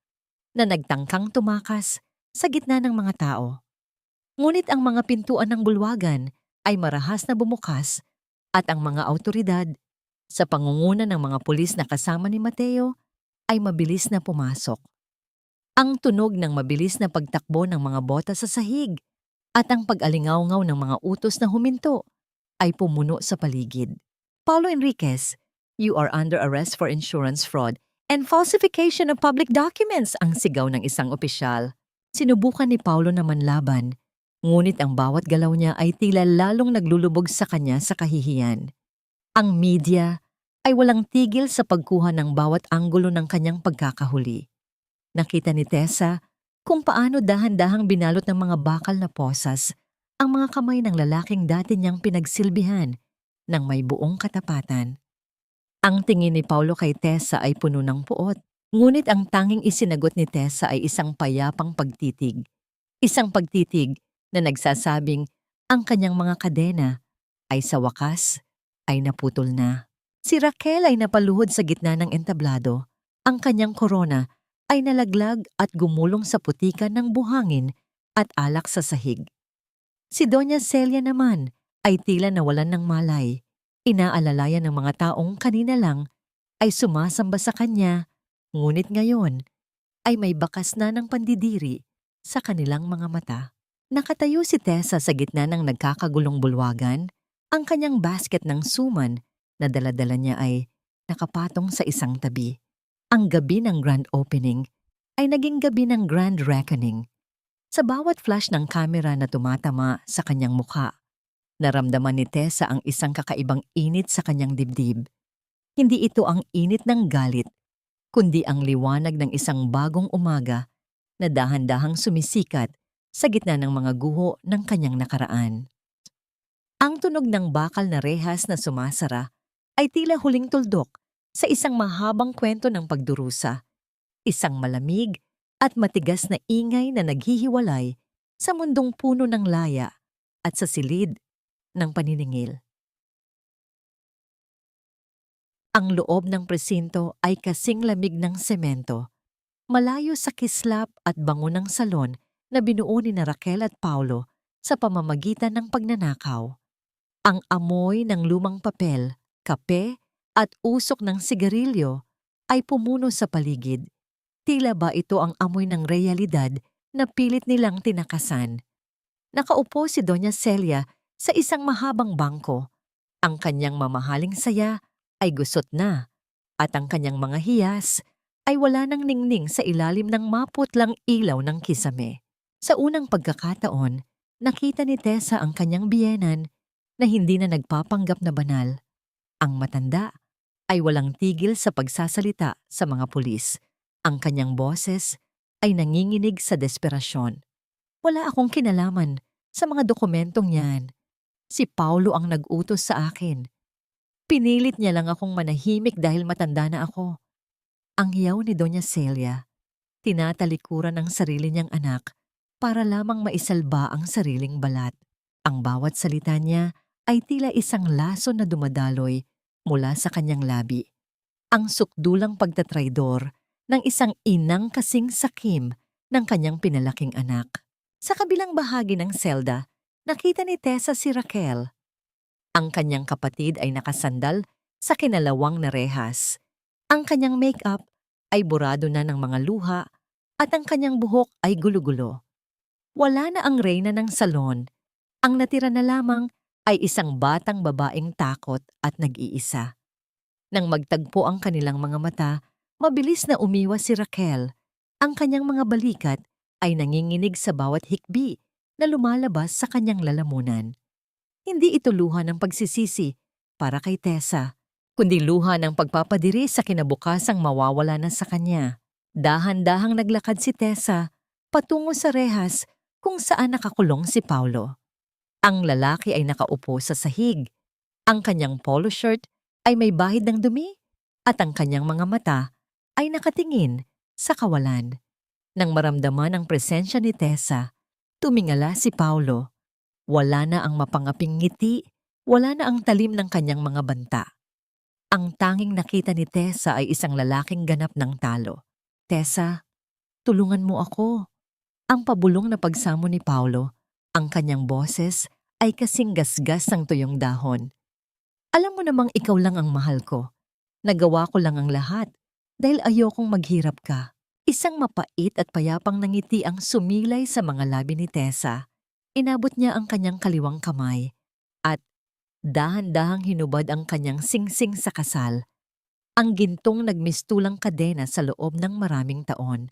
na nagtangkang tumakas sa gitna ng mga tao. Ngunit ang mga pintuan ng bulwagan ay marahas na bumukas at ang mga awtoridad, sa pangunguna ng mga pulis na kasama ni Mateo, ay mabilis na pumasok. Ang tunog ng mabilis na pagtakbo ng mga bota sa sahig at ang pag-alingaw-ngaw ng mga utos na huminto ay pumuno sa paligid. Paulo Enriquez, you are under arrest for insurance fraud and falsification of public documents, ang sigaw ng isang opisyal. Sinubukan ni Paulo na manlaban, ngunit ang bawat galaw niya ay tila lalong naglulubog sa kanya sa kahihiyan. Ang media ay walang tigil sa pagkuha ng bawat anggulo ng kanyang pagkakahuli. Nakita ni Tessa kung paano dahan-dahang binalot ng mga bakal na posas ang mga kamay ng lalaking dati niyang pinagsilbihan ng may buong katapatan. Ang tingin ni Paulo kay Tessa ay puno ng puot, ngunit ang tanging isinagot ni Tessa ay isang payapang pagtitig. Isang pagtitig na nagsasabing ang kanyang mga kadena ay sa wakas ay naputol na. Si Raquel ay napaluhod sa gitna ng entablado. Ang kanyang korona ay nalaglag at gumulong sa putikan ng buhangin at alak sa sahig. Si Doña Celia naman ay tila nawalan ng malay. Inaalalayan ng mga taong kanina lang ay sumasamba sa kanya, ngunit ngayon ay may bakas na ng pandidiri sa kanilang mga mata. Nakatayo si Tessa sa gitna ng nagkakagulong bulwagan. Ang kanyang basket ng suman na dala-dala niya ay nakapatong sa isang tabi. Ang gabi ng grand opening ay naging gabi ng grand reckoning. Sa bawat flash ng kamera na tumatama sa kanyang mukha, naramdaman ni Tessa ang isang kakaibang init sa kanyang dibdib. Hindi ito ang init ng galit, kundi ang liwanag ng isang bagong umaga na dahan-dahang sumisikat sa gitna ng mga guho ng kanyang nakaraan. Ang tunog ng bakal na rehas na sumasara ay tila huling tuldok sa isang mahabang kwento ng pagdurusa. Isang malamig at matigas na ingay na naghihiwalay sa mundong puno ng laya at sa silid ng paniningil. Ang loob ng presinto ay kasing lamig ng semento, malayo sa kislap at bango ng salon na binuo ni Raquel at Paulo sa pamamagitan ng pagnanakaw. Ang amoy ng lumang papel, kape at usok ng sigarilyo ay pumuno sa paligid. Tila ba ito ang amoy ng realidad na pilit nilang tinakasan? Nakaupo si Doña Celia sa isang mahabang bangko. Ang kanyang mamahaling saya ay gusot na at ang kanyang mga hiyas ay wala nang ningning sa ilalim ng maputlang ilaw ng kisame. Sa unang pagkakataon, nakita ni Tessa ang kanyang biyenan na hindi na nagpapanggap na banal. Ang matanda ay walang tigil sa pagsasalita sa mga pulis. Ang kanyang boses ay nanginginig sa desperasyon. Wala akong kinalaman sa mga dokumentong yan. Si Paulo ang nag-utos sa akin. Pinilit niya lang akong manahimik dahil matanda na ako. Ang hiyaw ni Doña Celia, tinatalikuran ng sarili niyang anak para lamang maisalba ang sariling balat. Ang bawat salita niya ay tila isang laso na dumadaloy mula sa kanyang labi. Ang sukdulang pagtatraidor ng isang inang kasing sakim ng kanyang pinalaking anak. Sa kabilang bahagi ng selda, nakita ni Tessa si Raquel. Ang kanyang kapatid ay nakasandal sa kinalawang na rehas. Ang kanyang make-up ay burado na ng mga luha at ang kanyang buhok ay gulo-gulo. Wala na ang reyna ng salon. Ang natira na lamang ay isang batang babaeng takot at nag-iisa. Nang magtagpo ang kanilang mga mata, mabilis na umiwas si Raquel. Ang kanyang mga balikat ay nanginginig sa bawat hikbi na lumalabas sa kanyang lalamunan. Hindi ito luha ng pagsisisi para kay Tessa, kundi luha ng pagpapadiri sa kinabukasang mawawala na sa kanya. Dahan-dahang naglakad si Tessa patungo sa rehas kung saan nakakulong si Paulo. Ang lalaki ay nakaupo sa sahig. Ang kanyang polo shirt ay may bahid ng dumi at ang kanyang mga mata ay nakatingin sa kawalan. Nang maramdaman ang presensya ni Tessa, tumingala si Paulo. Wala na ang mapangaping ngiti Wala na ang talim ng kanyang mga banta. Ang tanging nakita ni Tessa ay isang lalaking ganap ng talo. "Tessa, tulungan mo ako." Ang pabulong na pagsamo ni Paulo, ang kanyang boses ay kasing gasgas ng tuyong dahon. "Alam mo namang ikaw lang ang mahal ko. Nagawa ko lang ang lahat dahil ayokong maghirap ka." Isang mapait at payapang nangiti ang sumilay sa mga labi ni Tessa. Inabot niya ang kanyang kaliwang kamay at dahan-dahang hinubad ang kanyang singsing sa kasal. Ang gintong nagmistulang kadena sa loob ng maraming taon.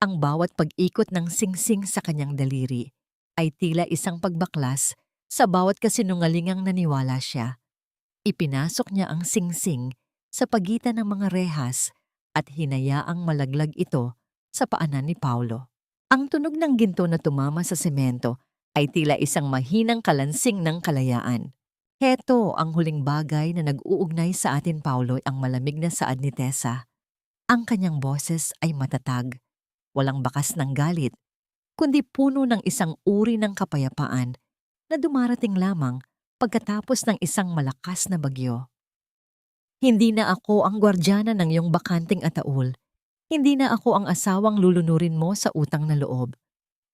Ang bawat pag-ikot ng singsing sa kanyang daliri ay tila isang pagbaklas sa bawat kasinungalingang naniwala siya. Ipinasok niya ang singsing sa pagitan ng mga rehas at hinayaang malaglag ito sa paanan ni Paulo. Ang tunog ng ginto na tumama sa semento ay tila isang mahinang kalansing ng kalayaan. Heto ang huling bagay na nag-uugnay sa atin, Paulo, ang malamig na saad ni Tessa. Ang kanyang boses ay matatag, walang bakas ng galit, kundi puno ng isang uri ng kapayapaan na dumarating lamang pagkatapos ng isang malakas na bagyo. "Hindi na ako ang gwardyana ng iyong bakanting ataol. Hindi na ako ang asawang lulunurin mo sa utang na loob.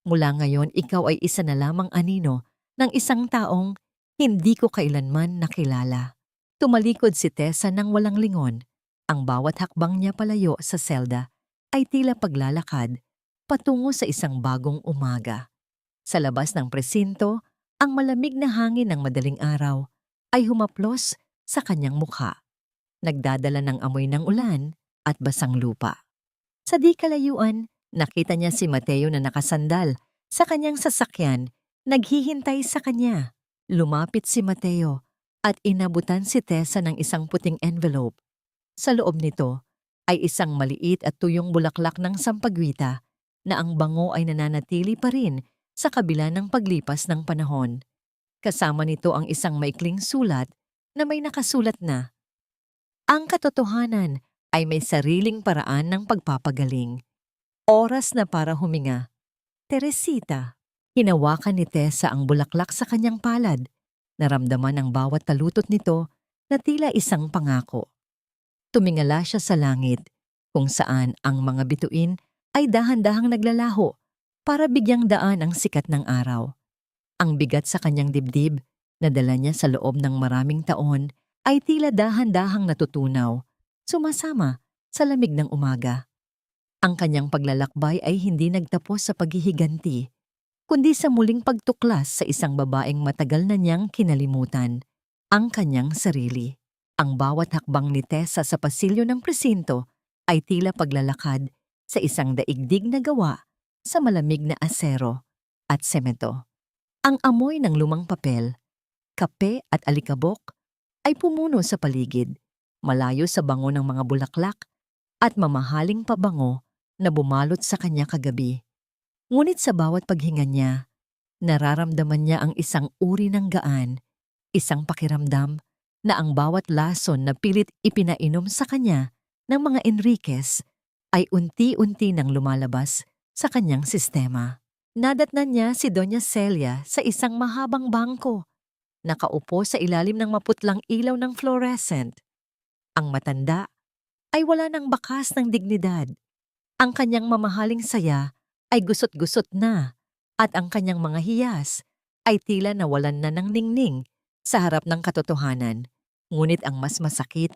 Mula ngayon, ikaw ay isa na lamang anino ng isang taong hindi ko kailanman nakilala." Tumalikod si Tessa nang walang lingon. Ang bawat hakbang niya palayo sa selda ay tila paglalakad patungo sa isang bagong umaga. Sa labas ng presinto, ang malamig na hangin ng madaling araw ay humaplos sa kanyang mukha, nagdadala ng amoy ng ulan at basang lupa. Sa di kalayuan, nakita niya si Mateo na nakasandal sa kanyang sasakyan, naghihintay sa kanya. Lumapit si Mateo at inabutan si Tessa ng isang puting envelope. Sa loob nito ay isang maliit at tuyong bulaklak ng sampagwita na ang bango ay nananatili pa rin sa kabila ng paglipas ng panahon. Kasama nito ang isang maikling sulat na may nakasulat na, "Ang katotohanan ay may sariling paraan ng pagpapagaling. Oras na para huminga. Teresita." Hinawakan ni Tessa ang bulaklak sa kanyang palad. Naramdaman ang bawat talutot nito na tila isang pangako. Tumingala siya sa langit, kung saan ang mga bituin ay dahan-dahang naglalaho para bigyang daan ang sikat ng araw. Ang bigat sa kanyang dibdib na dala niya sa loob ng maraming taon ay tila dahan-dahang natutunaw, sumasama sa lamig ng umaga. Ang kanyang paglalakbay ay hindi nagtapos sa paghihiganti, kundi sa muling pagtuklas sa isang babaeng matagal na niyang kinalimutan, ang kanyang sarili. Ang bawat hakbang ni Tessa sa pasilyo ng presinto ay tila paglalakad sa isang daigdig na gawa sa malamig na asero at semento. Ang amoy ng lumang papel, kape at alikabok ay pumuno sa paligid, malayo sa bango ng mga bulaklak at mamahaling pabango na bumalot sa kanya kagabi. Ngunit sa bawat paghinga niya, nararamdaman niya ang isang uri ng gaan, isang pakiramdam na ang bawat lason na pilit ipinainom sa kanya ng mga Enriquez ay unti-unti nang lumalabas sa kanyang sistema. Nadatnan niya si Doña Celia sa isang mahabang bangko, nakaupo sa ilalim ng maputlang ilaw ng fluorescent. Ang matanda ay wala ng bakas ng dignidad. Ang kanyang mamahaling saya ay gusot-gusot na at ang kanyang mga hiyas ay tila nawalan na ng ningning sa harap ng katotohanan. Ngunit ang mas masakit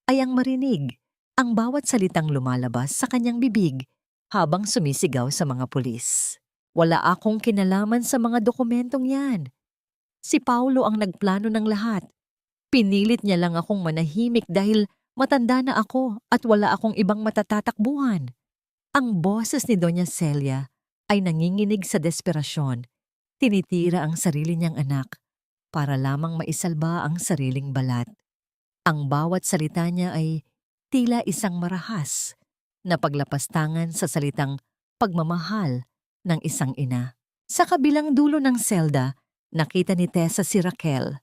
ay ang marinig ang bawat salitang lumalabas sa kanyang bibig habang sumisigaw sa mga pulis. "Wala akong kinalaman sa mga dokumentong yan. Si Paulo ang nagplano ng lahat. Pinilit niya lang akong manahimik dahil matanda na ako at wala akong ibang matatatakbuhan." Ang boses ni Doña Celia ay nanginginig sa desperasyon. Tinitira ang sarili niyang anak para lamang maisalba ang sariling balat. Ang bawat salita niya ay tila isang marahas na paglapastangan sa salitang pagmamahal ng isang ina. Sa kabilang dulo ng selda, nakita ni Tessa si Raquel.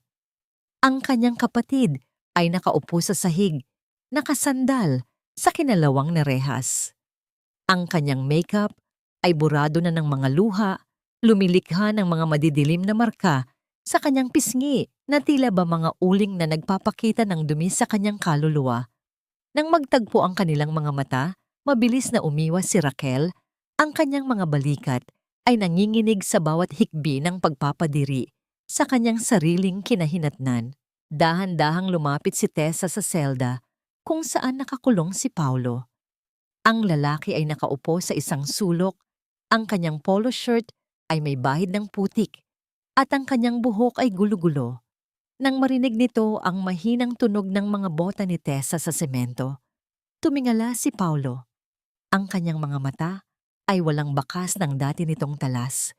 Ang kanyang kapatid ay nakaupo sa sahig, nakasandal sa kinalawang na rehas. Ang kanyang makeup ay burado na ng mga luha, lumilikha ng mga madidilim na marka sa kanyang pisngi na tila ba mga uling na nagpapakita ng dumi sa kanyang kaluluwa. Nang magtagpo ang kanilang mga mata, mabilis na umiwas si Raquel. Ang kanyang mga balikat ay nanginginig sa bawat hikbi ng pagpapadiri sa kanyang sariling kinahinatnan. Dahan-dahang lumapit si Tessa sa selda kung saan nakakulong si Paulo. Ang lalaki ay nakaupo sa isang sulok, ang kanyang polo shirt ay may bahid ng putik, at ang kanyang buhok ay gulo-gulo. Nang marinig nito ang mahinang tunog ng mga bota ni Tessa sa semento, tumingala si Paulo. Ang kanyang mga mata ay walang bakas ng dati nitong talas,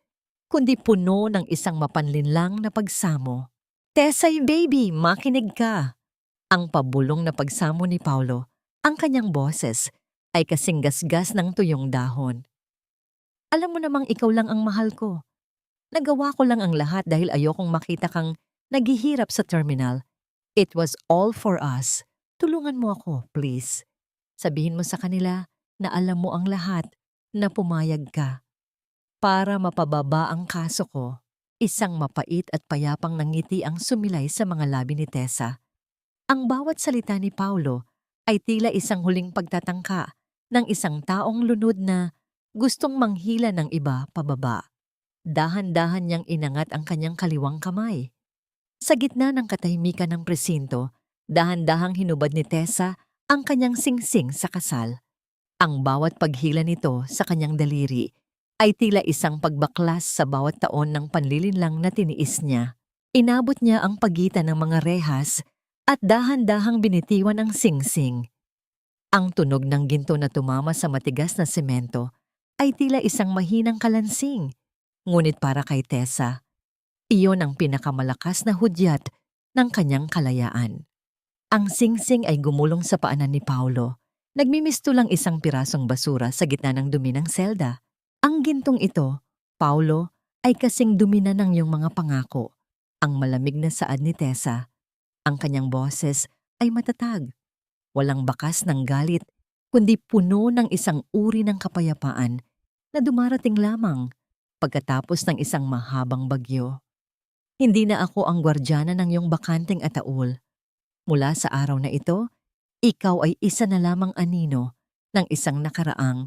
kundi puno ng isang mapanlinlang na pagsamo. "Tessay baby, makinig ka!" Ang pabulong na pagsamo ni Paulo, ang kanyang boses ay kasing gasgas ng tuyong dahon. "Alam mo namang ikaw lang ang mahal ko. Nagawa ko lang ang lahat dahil ayokong makita kang naghihirap sa terminal. It was all for us. Tulungan mo ako, please. Sabihin mo sa kanila na alam mo ang lahat, na pumayag ka. Para mapababa ang kaso ko." Isang mapait at payapang nangiti ang sumilay sa mga labi ni Tessa. Ang bawat salita ni Paulo ay tila isang huling pagtatangka ng isang taong lunod na gustong manghila ng iba pababa. Dahan-dahan niyang inangat ang kanyang kaliwang kamay. Sa gitna ng katahimikan ng presinto, dahan-dahang hinubad ni Tessa ang kanyang singsing sa kasal. Ang bawat paghila nito sa kanyang daliri ay tila isang pagbaklas sa bawat taon ng panlilinlang na tiniis niya. Inabot niya ang pagitan ng mga rehas at dahan-dahang binitiwan ang singsing. Ang tunog ng ginto na tumama sa matigas na semento ay tila isang mahinang kalansing. Ngunit para kay Tessa, iyon ang pinakamalakas na hudyat ng kanyang kalayaan. Ang singsing ay gumulong sa paanan ni Paulo. Nagmimisto lang isang pirasong basura sa gitna ng dumi ng selda. Ang gintong ito, Paulo, ay kasing dumi na ng iyong mga pangako. Ang malamig na saad ni Tessa. Ang kanyang boses ay matatag. Walang bakas ng galit, kundi puno ng isang uri ng kapayapaan na dumarating lamang pagkatapos ng isang mahabang bagyo. "Hindi na ako ang gwardyana ng iyong bakanteng ataul. Mula sa araw na ito, ikaw ay isa na lamang anino ng isang nakaraang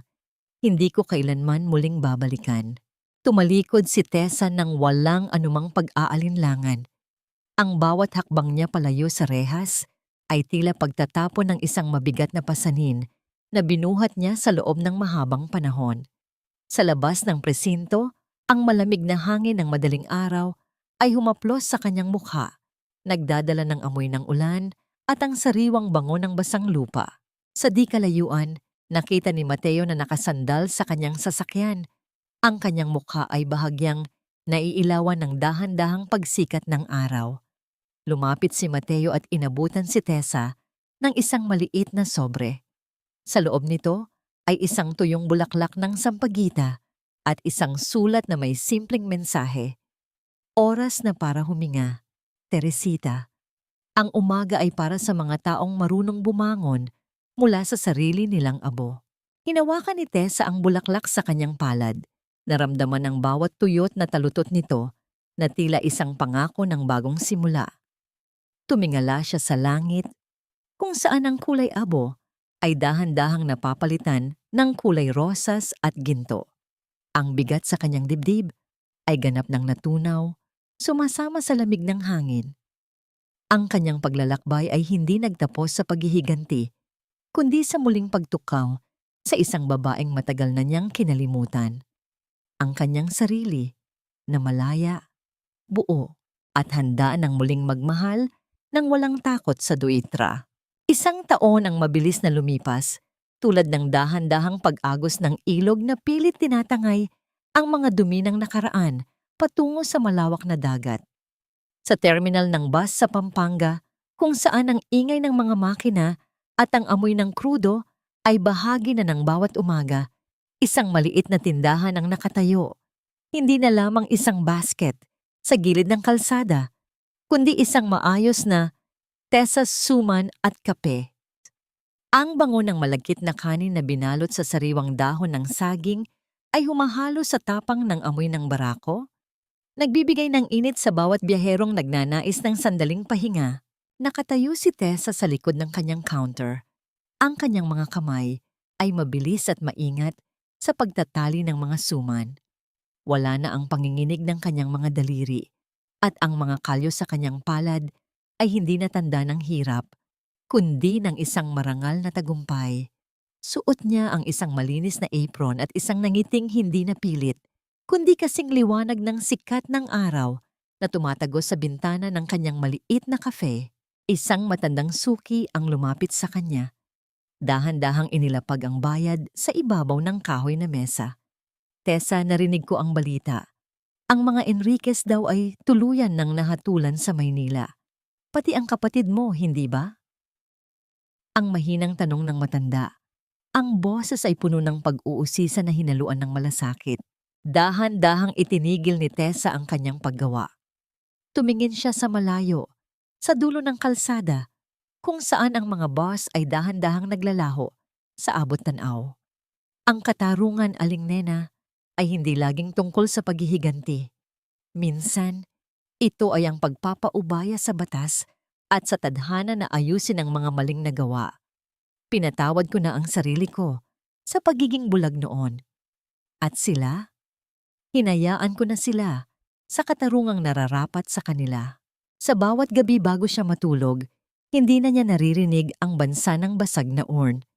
hindi ko kailanman muling babalikan." Tumalikod si Tessa nang walang anumang pag-aalinlangan. Ang bawat hakbang niya palayo sa rehas ay tila pagtatapon ng isang mabigat na pasanin na binuhat niya sa loob ng mahabang panahon. Sa labas ng presinto, ang malamig na hangin ng madaling araw ay humaplos sa kanyang mukha, nagdadala ng amoy ng ulan at ang sariwang bango ng basang lupa. Sa di kalayuan, nakita ni Mateo na nakasandal sa kanyang sasakyan. Ang kanyang mukha ay bahagyang naiilawan ng dahan-dahang pagsikat ng araw. Lumapit si Mateo at inabutan si Tessa ng isang maliit na sobre. Sa loob nito ay isang tuyong bulaklak ng sampagita at isang sulat na may simpleng mensahe. "Oras na para huminga, Teresita. Ang umaga ay para sa mga taong marunong bumangon mula sa sarili nilang abo." Hinawakan ni Tessa ang bulaklak sa kanyang palad. Naramdaman ang bawat tuyot na talutot nito na tila isang pangako ng bagong simula. Tumingala siya sa langit kung saan ang kulay abo ay dahan-dahang napapalitan ng kulay rosas at ginto. Ang bigat sa kanyang dibdib ay ganap ng natunaw, sumasama sa lamig ng hangin. Ang kanyang paglalakbay ay hindi nagtapos sa paghihiganti, kundi sa muling pagtukaw sa isang babaeng matagal na niyang kinalimutan. Ang kanyang sarili na malaya, buo at handa ng muling magmahal nang walang takot sa duitra. Isang taon ang mabilis na lumipas, tulad ng dahan-dahang pag-agos ng ilog na pilit tinatangay ang mga dumi ng nakaraan patungo sa malawak na dagat. Sa terminal ng bus sa Pampanga, kung saan ang ingay ng mga makina at ang amoy ng krudo ay bahagi na ng bawat umaga, isang maliit na tindahan ang nakatayo. Hindi na lamang isang basket sa gilid ng kalsada, kundi isang maayos na Tessa's Suman at Kape. Ang bango ng malagkit na kanin na binalot sa sariwang dahon ng saging ay humahalo sa tapang ng amoy ng barako, Nagbibigay ng init sa bawat biyaherong nagnanais ng sandaling pahinga. Nakatayo si Tessa sa likod ng kanyang counter. Ang kanyang mga kamay ay mabilis at maingat sa pagtatali ng mga suman. Wala na ang panginginig ng kanyang mga daliri at ang mga kalyo sa kanyang palad ay hindi natanda ng hirap, kundi ng isang marangal na tagumpay. Suot niya ang isang malinis na apron at isang nangiting hindi napilit, kundi kasing liwanag ng sikat ng araw na tumatagos sa bintana ng kanyang maliit na kafe. Isang matandang suki ang lumapit sa kanya. Dahan-dahang inilapag ang bayad sa ibabaw ng kahoy na mesa. Tessa, narinig ko ang balita. Ang mga Enriquez daw ay tuluyan ng nahatulan sa Maynila. Pati ang kapatid mo, hindi ba? Ang mahinang tanong ng matanda. Ang boses ay puno ng pag-uusisa na hinaluan ng malasakit. Dahan-dahang itinigil ni Tessa ang kanyang paggawa. Tumingin siya sa malayo, sa dulo ng kalsada, kung saan ang mga bus ay dahan-dahang naglalaho sa abot tanaw. Ang katarungan, aling nena, ay hindi laging tungkol sa paghihiganti. Minsan, ito ay ang pagpapaubaya sa batas at sa tadhana na ayusin ang mga maling nagawa. Pinatawad ko na ang sarili ko sa pagiging bulag noon. At sila? Hinayaan ko na sila sa katarungang nararapat sa kanila. Sa bawat gabi bago siya matulog, hindi na niya naririnig ang bansa ng basag na urn.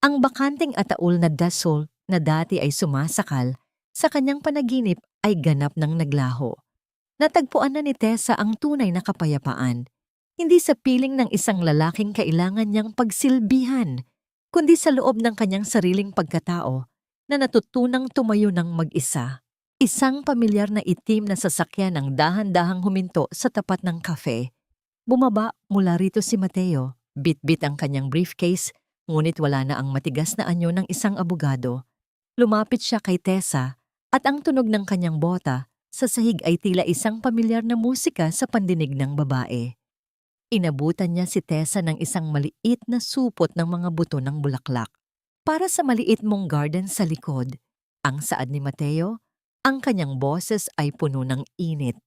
Ang bakanting ataol na dasol na dati ay sumasakal sa kanyang panaginip ay ganap ng naglaho. Natagpuan na ni Tessa ang tunay na kapayapaan, hindi sa piling ng isang lalaking kailangan niyang pagsilbihan, kundi sa loob ng kanyang sariling pagkatao na natutunang tumayo ng mag-isa. Isang pamilyar na itim na sasakyan ang dahan-dahang huminto sa tapat ng kafe. Bumaba mula rito si Mateo, bit-bit ang kanyang briefcase, ngunit wala na ang matigas na anyo ng isang abogado. Lumapit siya kay Tessa at ang tunog ng kanyang bota sa sahig ay tila isang pamilyar na musika sa pandinig ng babae. Inabutan niya si Tessa ng isang maliit na supot ng mga buto ng bulaklak. Para sa maliit mong garden sa likod, ang saad ni Mateo, ang kanyang boses ay puno ng init.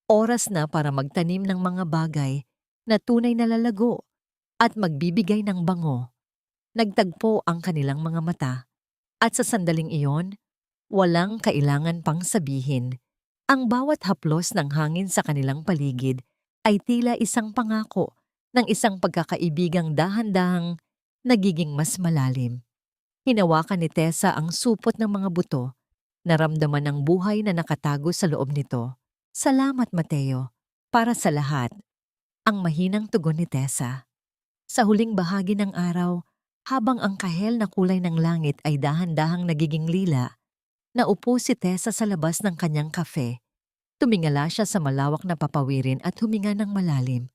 Oras na para magtanim ng mga bagay na tunay na lalago at magbibigay ng bango. Nagtagpo ang kanilang mga mata at sa sandaling iyon, walang kailangan pang sabihin. Ang bawat haplos ng hangin sa kanilang paligid ay tila isang pangako ng isang pagkakaibigang dahan-dahang nagiging mas malalim. Hinawakan ni Tessa ang supot ng mga buto, naramdaman ang buhay na nakatago sa loob nito. Salamat, Mateo, para sa lahat. Ang mahinang tugon ni Tessa. Sa huling bahagi ng araw, habang ang kahel na kulay ng langit ay dahan-dahang nagiging lila, naupo si Tessa sa labas ng kanyang kafe. Tumingala siya sa malawak na papawirin at huminga ng malalim.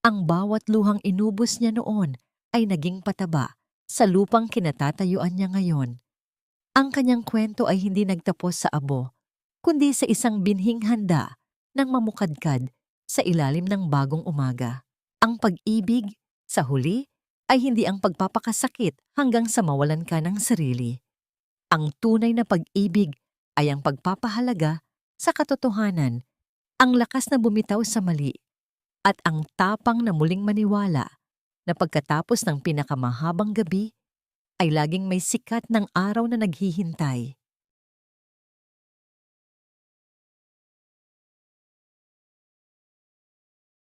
Ang bawat luhang inubos niya noon ay naging pataba sa lupang kinatatayuan niya ngayon. Ang kanyang kwento ay hindi nagtapos sa abo, kundi sa isang binhing handa ng mamukadkad sa ilalim ng bagong umaga. Ang pag-ibig, sa huli, ay hindi ang pagpapakasakit hanggang sa mawalan ka ng sarili. Ang tunay na pag-ibig ay ang pagpapahalaga sa katotohanan, ang lakas na bumitaw sa mali, at ang tapang na muling maniwala na pagkatapos ng pinakamahabang gabi ay laging may sikat ng araw na naghihintay.